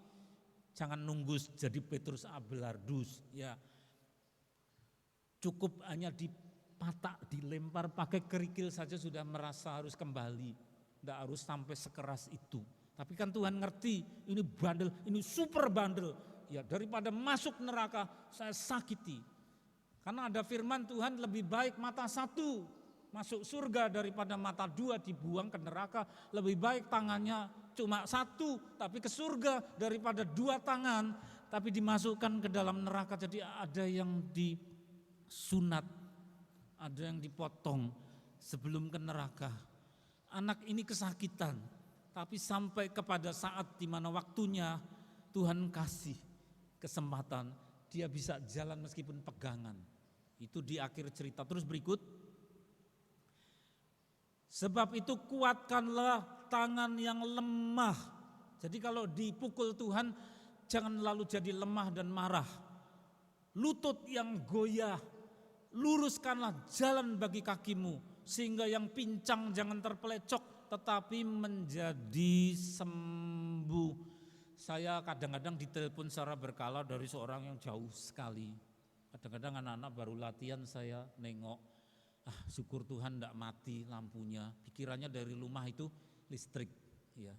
jangan nunggu jadi Petrus Abelardus ya. Cukup hanya dipatak, dilempar pakai kerikil saja sudah merasa harus kembali. Tidak harus sampai sekeras itu. Tapi kan Tuhan ngerti ini bandel, ini super bandel. Ya daripada masuk neraka saya sakiti. Karena ada firman Tuhan lebih baik mata satu masuk surga daripada mata dua dibuang ke neraka. Lebih baik tangannya cuma satu tapi ke surga daripada dua tangan tapi dimasukkan ke dalam neraka. Jadi ada yang disunat, ada yang dipotong sebelum ke neraka. Anak ini kesakitan, tapi sampai kepada saat di mana waktunya Tuhan kasih kesempatan, dia bisa jalan meskipun pegangan. Itu di akhir cerita. Terus berikut, Sebab itu kuatkanlah tangan yang lemah. Jadi kalau dipukul Tuhan, jangan lalu jadi lemah dan marah. Lutut yang goyah, luruskanlah jalan bagi kakimu, sehingga yang pincang jangan terpelecok, tetapi menjadi sembuh. Saya kadang-kadang ditelepon secara berkala dari seorang yang jauh sekali. Kadang-kadang anak-anak baru latihan, saya nengok, syukur Tuhan enggak mati lampunya. Pikirannya dari rumah itu listrik, ya.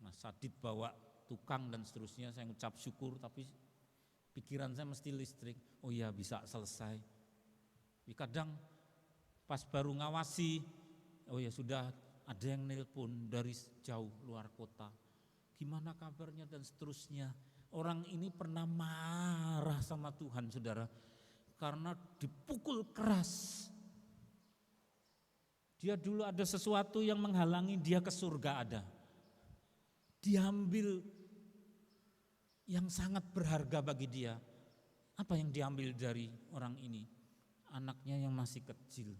Mas Sadit bawa tukang dan seterusnya, saya ngucap syukur, tapi pikiran saya mesti listrik. Oh iya, bisa selesai. Kadang pas baru ngawasi, oh ya sudah ada yang nelpon dari jauh luar kota. Gimana kabarnya dan seterusnya. Orang ini pernah marah sama Tuhan, saudara, karena dipukul keras. Dia dulu ada sesuatu yang menghalangi dia ke surga ada. Diambil yang sangat berharga bagi dia. Apa yang diambil dari orang ini? Anaknya yang masih kecil,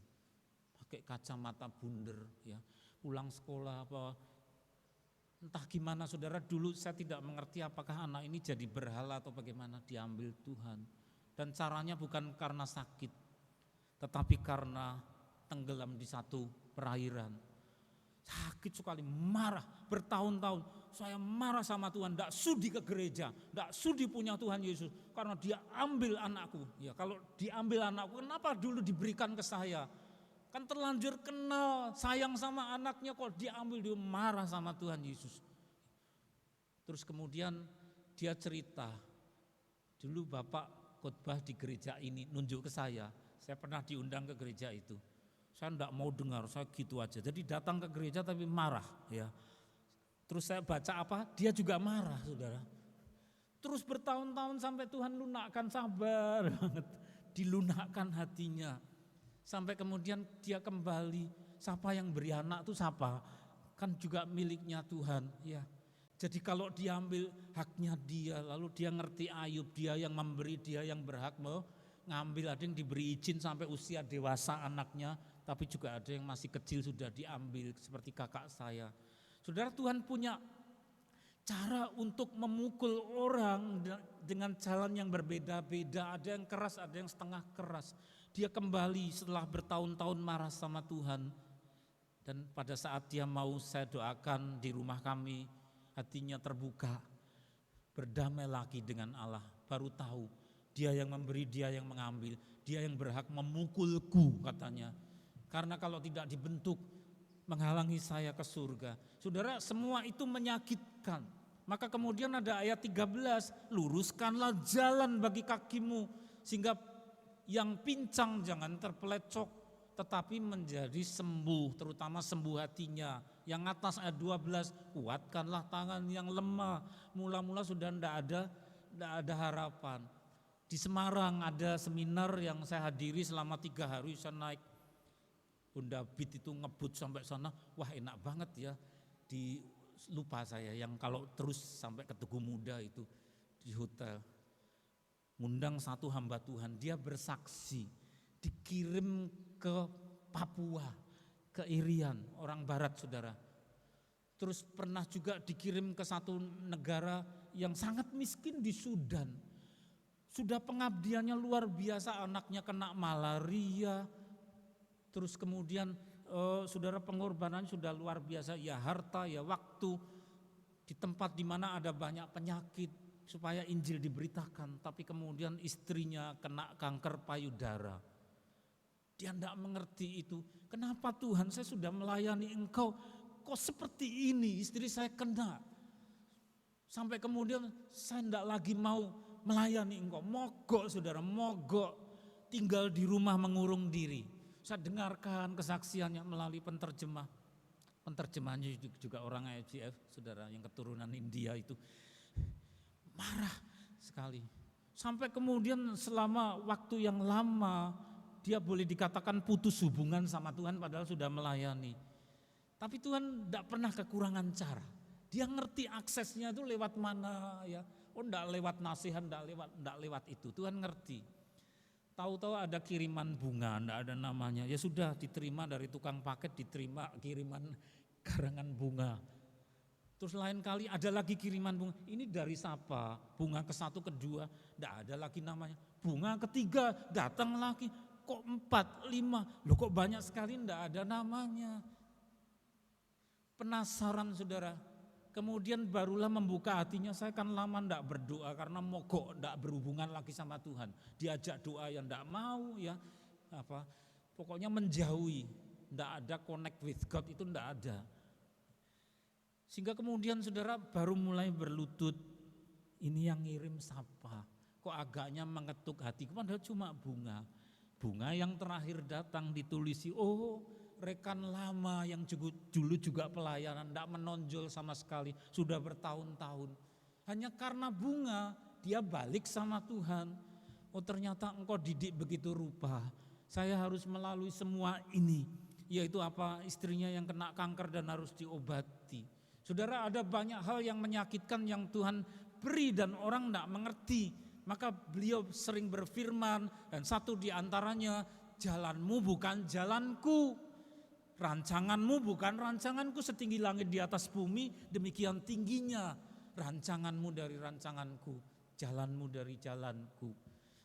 pakai kacamata bundar, ya, pulang sekolah apa, entah gimana saudara. Dulu saya tidak mengerti apakah anak ini jadi berhala atau bagaimana, diambil Tuhan. Dan caranya bukan karena sakit, tetapi karena tenggelam di satu perairan. Sakit sekali, marah bertahun-tahun. Saya marah sama Tuhan, tidak sudi ke gereja, tidak sudi punya Tuhan Yesus, karena dia ambil anakku. Ya, kalau diambil anakku, kenapa dulu diberikan ke saya? Kan terlanjur kenal, sayang sama anaknya, kok diambil, dia marah sama Tuhan Yesus. Terus kemudian dia cerita, dulu Bapak khotbah di gereja ini, nunjuk ke saya pernah diundang ke gereja itu. Saya enggak mau dengar, saya gitu aja. Jadi datang ke gereja tapi marah, ya. Terus saya baca apa, dia juga marah, saudara. Terus bertahun-tahun sampai Tuhan lunakkan, sabar banget, dilunakkan hatinya. Sampai kemudian dia kembali, siapa yang beri anak itu siapa? Kan juga miliknya Tuhan, ya. Jadi kalau diambil haknya dia, lalu dia ngerti Ayub, dia yang memberi, dia yang berhak mengambil. Ada yang diberi izin sampai usia dewasa anaknya, tapi juga ada yang masih kecil sudah diambil, seperti kakak saya. Saudara, Tuhan punya cara untuk memukul orang dengan jalan yang berbeda-beda. Ada yang keras, ada yang setengah keras. Dia kembali setelah bertahun-tahun marah sama Tuhan. Dan pada saat dia mau saya doakan di rumah kami, hatinya terbuka, berdamai lagi dengan Allah. Baru tahu dia yang memberi, dia yang mengambil, dia yang berhak memukulku katanya. Karena kalau tidak dibentuk, menghalangi saya ke surga. Saudara, semua itu menyakitkan. Maka kemudian ada ayat 13, luruskanlah jalan bagi kakimu, sehingga yang pincang jangan terpelecok, tetapi menjadi sembuh, terutama sembuh hatinya. Yang atas ayat 12, kuatkanlah tangan yang lemah. Mula-mula sudah tidak ada harapan. Di Semarang ada seminar yang saya hadiri selama 3 hari, saya naik Honda Beat itu ngebut sampai sana, wah enak banget ya. Lupa saya yang kalau terus sampai ke Tugu Muda itu di hotel. Ngundang satu hamba Tuhan, dia bersaksi dikirim ke Papua, ke Irian, orang barat saudara. Terus pernah juga dikirim ke satu negara yang sangat miskin di Sudan. Sudah pengabdiannya luar biasa, anaknya kena malaria. Terus kemudian saudara pengorbanan sudah luar biasa, ya harta, ya waktu, di tempat di mana ada banyak penyakit supaya Injil diberitakan. Tapi kemudian istrinya kena kanker payudara. Dia tidak mengerti itu. Kenapa Tuhan, saya sudah melayani engkau, kok seperti ini istri saya kena. Sampai kemudian saya tidak lagi mau melayani engkau. Mogok saudara, mogok, tinggal di rumah mengurung diri. Saya dengarkan kesaksiannya melalui penterjemah. Penterjemahnya juga orang IFGF, saudara, yang keturunan India itu. Marah sekali. Sampai kemudian selama waktu yang lama, dia boleh dikatakan putus hubungan sama Tuhan padahal sudah melayani. Tapi Tuhan tidak pernah kekurangan cara. Dia ngerti aksesnya itu lewat mana ya. Oh enggak lewat nasihat, enggak lewat itu. Tuhan ngerti. Tahu-tahu ada kiriman bunga, enggak ada namanya. Ya sudah, diterima dari tukang paket, diterima kiriman karangan bunga. Terus lain kali ada lagi kiriman bunga. Ini dari siapa? Bunga ke satu, kedua, enggak ada lagi namanya. Bunga ketiga datang lagi. Kok 4, 5? Loh kok banyak sekali enggak ada namanya. Penasaran saudara. Kemudian barulah membuka hatinya, saya kan lama enggak berdoa karena mogok enggak berhubungan lagi sama Tuhan. Diajak doa yang enggak mau ya. Pokoknya menjauhi, enggak ada connect with God, itu enggak ada. Sehingga kemudian saudara baru mulai berlutut, ini yang ngirim siapa? Kok agaknya mengetuk hatiku, padahal cuma bunga. Bunga yang terakhir datang ditulisi, oh rekan lama yang dulu juga pelayanan, tidak menonjol sama sekali, sudah bertahun-tahun. Hanya karena bunga, dia balik sama Tuhan. Oh ternyata engkau didik begitu rupa, saya harus melalui semua ini. Yaitu apa? Istrinya yang kena kanker dan harus diobati. Saudara, ada banyak hal yang menyakitkan yang Tuhan beri dan orang tidak mengerti. Maka beliau sering berfirman, dan satu di antaranya, jalanmu bukan jalanku. Rancanganmu bukan rancanganku, setinggi langit di atas bumi, demikian tingginya rancanganmu dari rancanganku, jalanmu dari jalanku.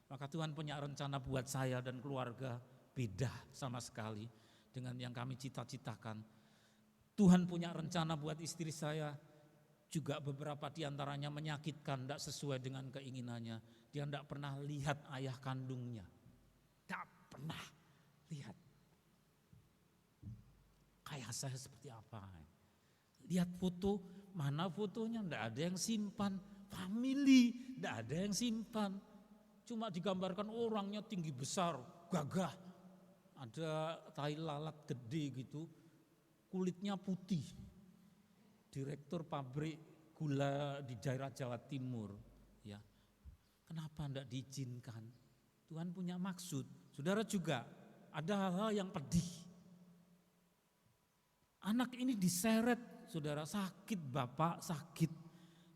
Maka Tuhan punya rencana buat saya dan keluarga beda sama sekali dengan yang kami cita-citakan. Tuhan punya rencana buat istri saya, juga beberapa diantaranya menyakitkan, tidak sesuai dengan keinginannya. Dia tidak pernah lihat ayah kandungnya, tidak pernah lihat. Kayak saya seperti apa? Lihat foto, mana fotonya? Tidak ada yang simpan. Family, tidak ada yang simpan. Cuma digambarkan orangnya tinggi besar, gagah. Ada tai lalat gede gitu, kulitnya putih. Direktur pabrik gula di daerah Jawa Timur. Ya, kenapa tidak diizinkan? Tuhan punya maksud. Saudara juga ada hal-hal yang pedih. Anak ini diseret, saudara, sakit bapak, sakit.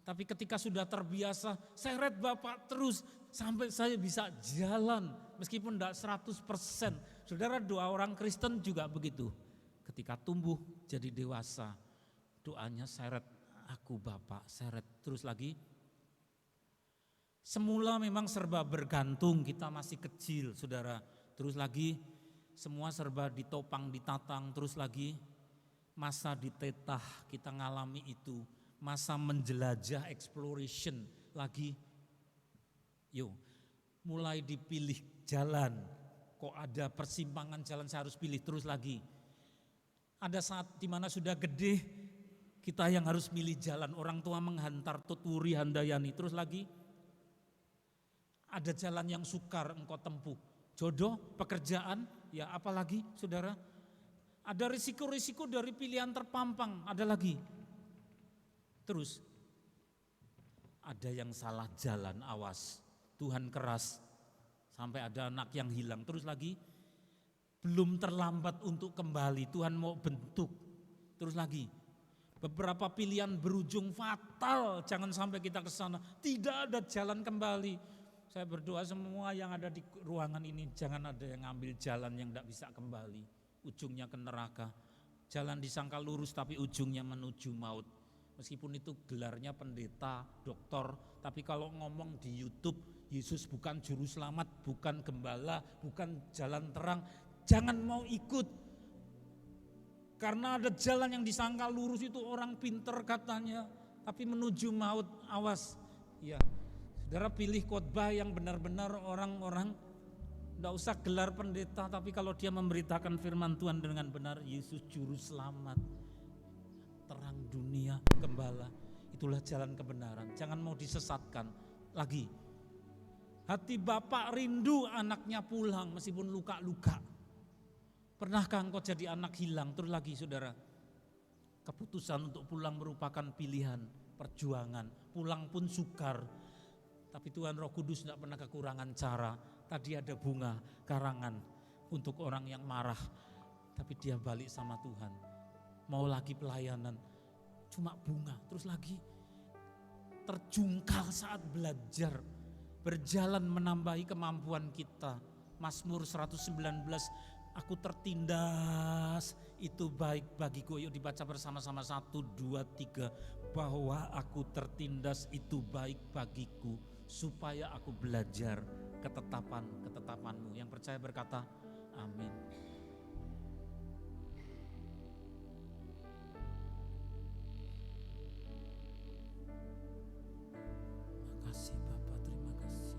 Tapi ketika sudah terbiasa, seret bapak terus sampai saya bisa jalan. Meskipun tidak 100%. Saudara, doa orang Kristen juga begitu. Ketika tumbuh jadi dewasa, doanya seret aku bapak, seret terus lagi. Semula memang serba bergantung, kita masih kecil saudara. Terus lagi semua serba ditopang, ditatang, terus lagi. Masa ditetah kita ngalami itu, masa menjelajah exploration lagi. Yuk, mulai dipilih jalan, kok ada persimpangan jalan saya harus pilih terus lagi. Ada saat dimana sudah gede, kita yang harus milih jalan, orang tua menghantar tuturi handayani terus lagi. Ada jalan yang sukar engkau tempuh, jodoh, pekerjaan, ya apalagi saudara. Ada risiko-risiko dari pilihan terpampang, ada lagi. Terus, ada yang salah jalan, awas, Tuhan keras, sampai ada anak yang hilang. Terus lagi, belum terlambat untuk kembali, Tuhan mau bentuk. Terus lagi, beberapa pilihan berujung fatal, jangan sampai kita ke sana, tidak ada jalan kembali. Saya berdoa semua yang ada di ruangan ini, jangan ada yang ngambil jalan yang tidak bisa kembali. Ujungnya ke neraka. Jalan disangka lurus tapi ujungnya menuju maut. Meskipun itu gelarnya pendeta, doktor, tapi kalau ngomong di YouTube, Yesus bukan juru selamat, bukan gembala, bukan jalan terang, jangan mau ikut. Karena ada jalan yang disangka lurus itu orang pinter katanya, tapi menuju maut, awas. Ya, saudara pilih khotbah yang benar-benar orang-orang. Tidak usah gelar pendeta, tapi kalau dia memberitakan firman Tuhan dengan benar, Yesus juru selamat, terang dunia, gembala, itulah jalan kebenaran. Jangan mau disesatkan lagi. Hati bapak rindu anaknya pulang meskipun luka-luka. Pernahkah engkau jadi anak hilang? Terus lagi saudara, keputusan untuk pulang merupakan pilihan, perjuangan. Pulang pun sukar, tapi Tuhan Roh Kudus tidak pernah kekurangan cara. Tadi ada bunga karangan untuk orang yang marah, tapi dia balik sama Tuhan. Mau lagi pelayanan, cuma bunga. Terus lagi terjungkal saat belajar, berjalan menambahi kemampuan kita. Mazmur 119, aku tertindas, itu baik bagiku. Yuk dibaca bersama-sama 1, 2, 3. Bahwa aku tertindas itu baik bagiku, supaya aku belajar ketetapan-ketetapanmu. Yang percaya berkata, amin. Makasih Bapak, terima kasih.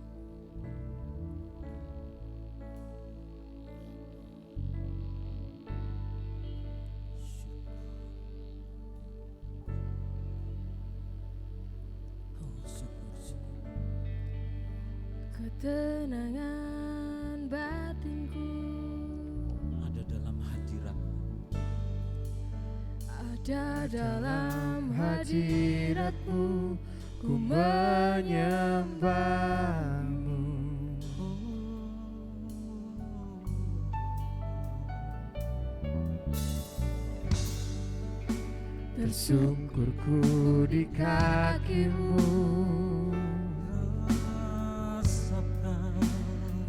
Ketenangan batinku Ada dalam hadirat-Mu. ada dalam hadirat-Mu, ku menyembah-Mu. Tersungkurku di kaki-Mu,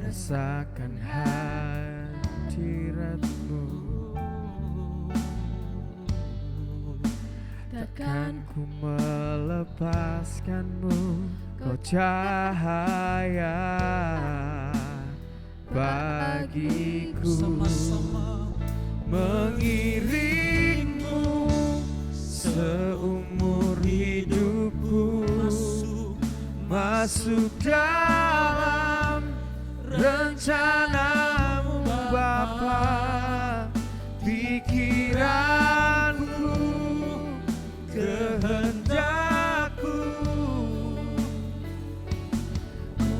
rasakan hadirat-Mu. Takkan ku melepaskan-Mu, Kau cahaya bagiku. Sama-sama Mengiringmu seumur hidupku, masuk dalam rencana-Mu Bapa. Pikiranku, kehendakku, ku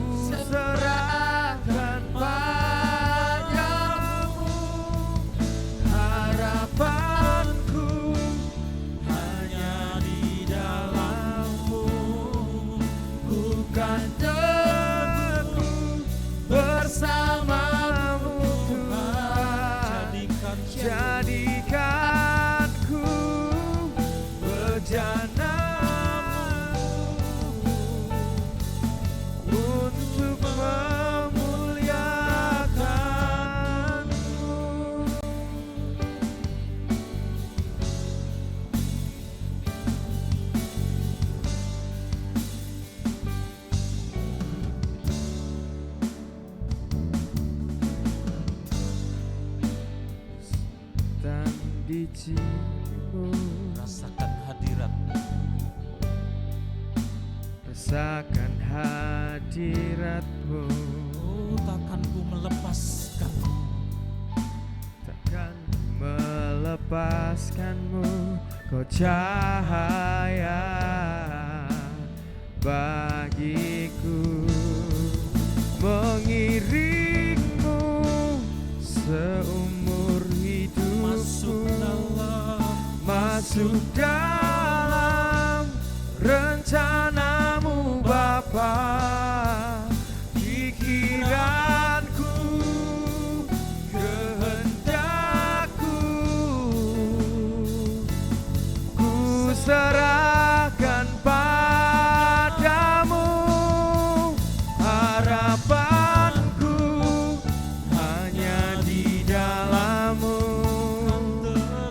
serahkan padamu. Harapanku hanya di dalam-Mu, bukan teguh bersama-Mu Tuhan. Jadikanku bejana-Mu untuk memuliakan-Mu. Dan di sini-Mu, rasakan hadirat-Mu. rasakan hadirat-Mu. Oh, takkan ku melepaskan-Mu. Takkan melepaskan-Mu, Kau cahaya bagiku. Mengiringmu seumur Masuk hidupku, dalam masuk dalam rencana-Mu Bapa. Pikiranku, kehendakku, ku serahkan padamu. Harapanku hanya di dalam-Mu,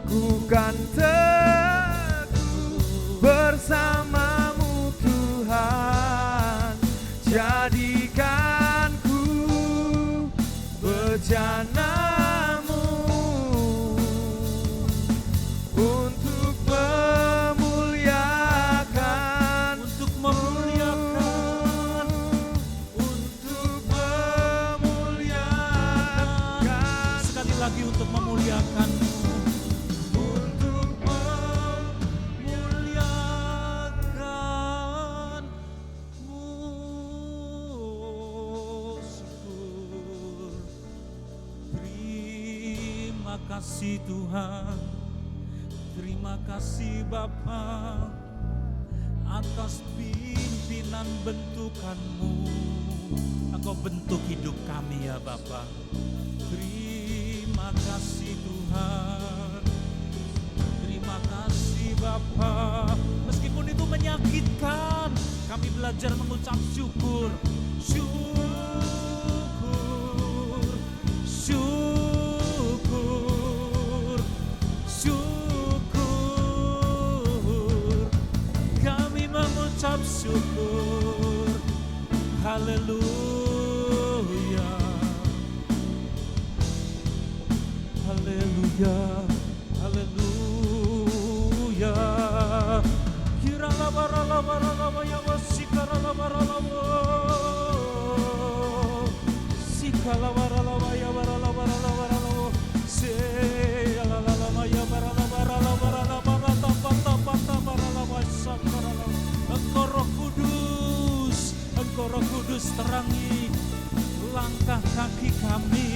ku kan teguh bersama-Mu Tuhan. Jadikanku bejana-Mu untuk memuliakan, untuk memuliakan, untuk memuliakan, sekali lagi untuk memuliakan-Mu. untuk Memuliakan-Mu. Syukur. Terima kasih Tuhan, terima kasih Bapa atas pimpinan bentukan-Mu. Engkau bentuk hidup kami ya Bapa. Terima kasih Tuhan, terima kasih Bapa. Meskipun itu menyakitkan, kami belajar mengucap syukur. Syukur haleluya, haleluya, haleluya. Kirala barala barala ya wasikara barala sikala barala ya barala barala barala se la la la ya barala barala barala barata pata pata barala wasakara. Engkau Roh Kudus, Engkau Roh Kudus terangi langkah kaki kami.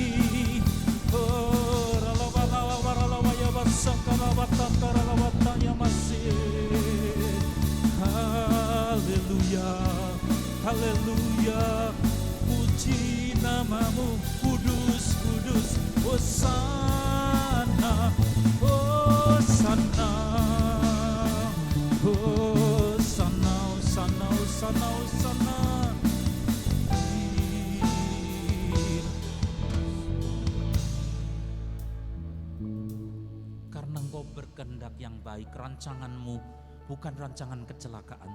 Haleluya, haleluya, puji namamu kudus, kudus, Hosana, Hosana, Hosana, Hosana, Hosana, Hosana. Karena Engkau berkehendak yang baik, rancanganmu bukan rancangan kecelakaan,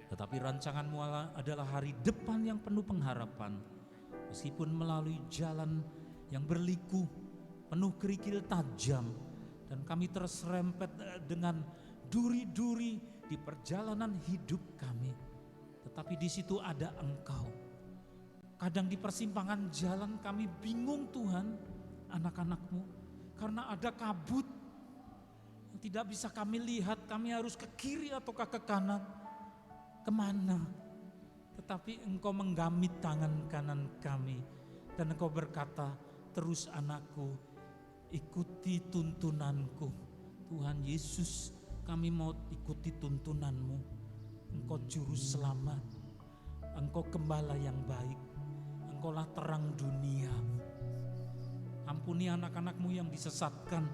tetapi rancanganmu adalah hari depan yang penuh pengharapan. Meskipun melalui jalan yang berliku, penuh kerikil tajam, dan kami terserempet dengan duri-duri di perjalanan hidup kami, tetapi di situ ada Engkau. Kadang di persimpangan jalan kami bingung Tuhan, anak-anak-Mu, karena ada kabut yang tidak bisa kami lihat, kami harus ke kiri atau ke kanan, kemana. Tetapi Engkau menggamit tangan kanan kami dan Engkau berkata, terus anakku, ikuti tuntunanku. Tuhan Yesus, kami mau ikuti tuntunan-Mu. Engkau juru selamat, Engkau gembala yang baik, Engkaulah terang dunia. Ampuni anak-anak-Mu yang disesatkan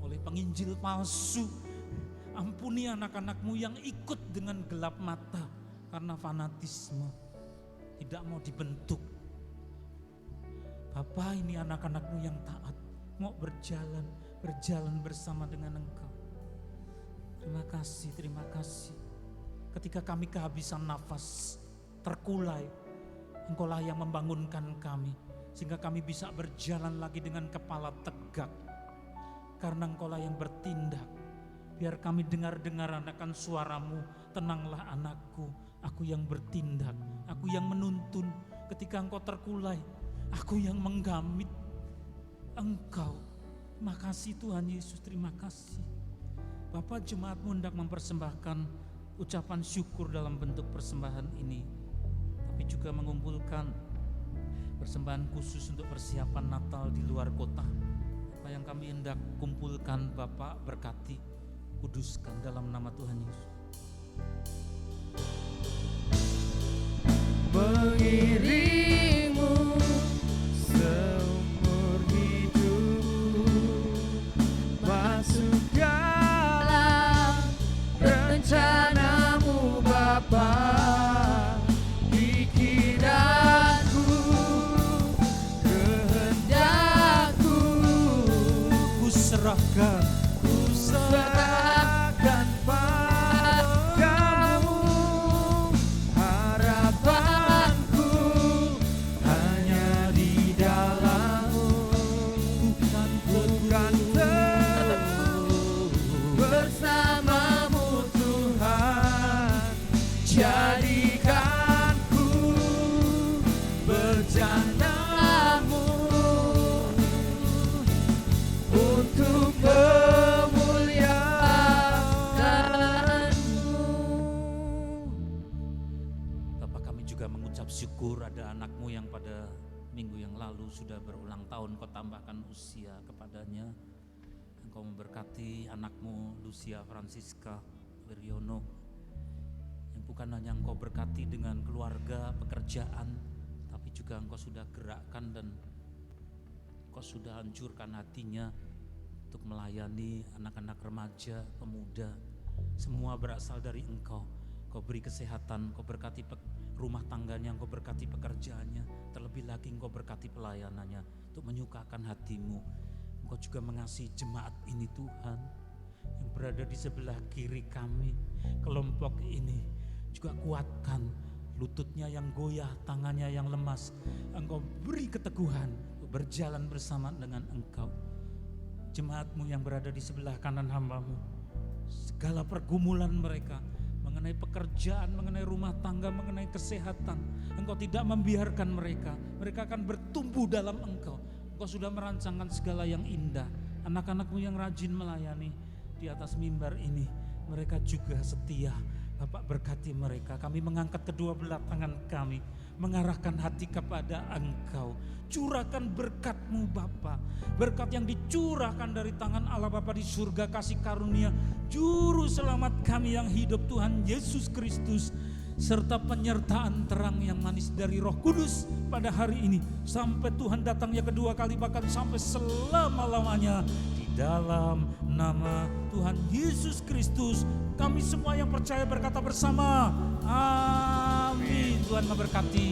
oleh penginjil palsu. Ampuni anak-anak-Mu yang ikut dengan gelap mata karena fanatisme, tidak mau dibentuk. Bapa, ini anak-anak-Mu yang taat, mau berjalan bersama dengan Engkau. Terima kasih, terima kasih. Ketika kami kehabisan nafas, terkulai, Engkaulah yang membangunkan kami, sehingga kami bisa berjalan lagi dengan kepala tegak. Karena Engkaulah yang bertindak. Biar kami dengar-dengar akan suara-Mu, tenanglah anakku, aku yang bertindak, aku yang menuntun. Ketika Engkau terkulai, aku yang menggamit Engkau. Terima kasih Tuhan Yesus, terima kasih. Bapak, jemaat-Mu hendak mempersembahkan ucapan syukur dalam bentuk persembahan ini, tapi juga mengumpulkan persembahan khusus untuk persiapan Natal di luar kota. Apa yang kami hendak kumpulkan, Bapak berkati, kuduskan dalam nama Tuhan Yesus. Mengiringmu seumur hidup, masuk dalam rencana-Mu Bapa, pikiranku, kehendakku, Ku serahkan padamu, harapanku hanya di dalam-Mu, bukan teguh bersama-Mu Tuhan. Jadikanku bencanamu untuk Bapak, kami juga mengucap syukur ada anak-Mu yang pada minggu yang lalu sudah berulang tahun. Kau tambahkan usia kepadanya. Engkau memberkati anak-Mu Lucia Francisca Wiryono, yang bukan hanya Engkau berkati dengan keluarga, pekerjaan, tapi juga Engkau sudah gerakkan dan Engkau sudah hancurkan hatinya untuk melayani anak-anak remaja, pemuda. Semua berasal dari Engkau. Kau beri kesehatan, Kau berkati rumah tangganya, Engkau berkati pekerjaannya, terlebih lagi Engkau berkati pelayanannya untuk menyukakan hati-Mu. Engkau juga mengasihi jemaat ini Tuhan, yang berada di sebelah kiri kami. Kelompok ini juga kuatkan, lututnya yang goyah, tangannya yang lemas, Engkau beri keteguhan untuk berjalan bersama dengan Engkau. Jemaat-Mu yang berada di sebelah kanan hamba-Mu, segala pergumulan mereka mengenai pekerjaan, mengenai rumah tangga, mengenai kesehatan, Engkau tidak membiarkan mereka. Mereka akan bertumbuh dalam Engkau. Engkau sudah merancangkan segala yang indah. Anak-anak-Mu yang rajin melayani di atas mimbar ini, mereka juga setia. Bapak berkati mereka. Kami mengangkat kedua belah tangan kami, mengarahkan hati kepada Engkau. Curahkan berkat-Mu Bapa, berkat yang dicurahkan dari tangan Allah Bapa di surga, kasih karunia Juru Selamat kami yang hidup Tuhan Yesus Kristus, serta penyertaan terang yang manis dari Roh Kudus pada hari ini sampai Tuhan datangnya kedua kali, bahkan sampai selama-lamanya. Di dalam nama Tuhan Yesus Kristus kami semua yang percaya berkata bersama, amin. Tuhan memberkati.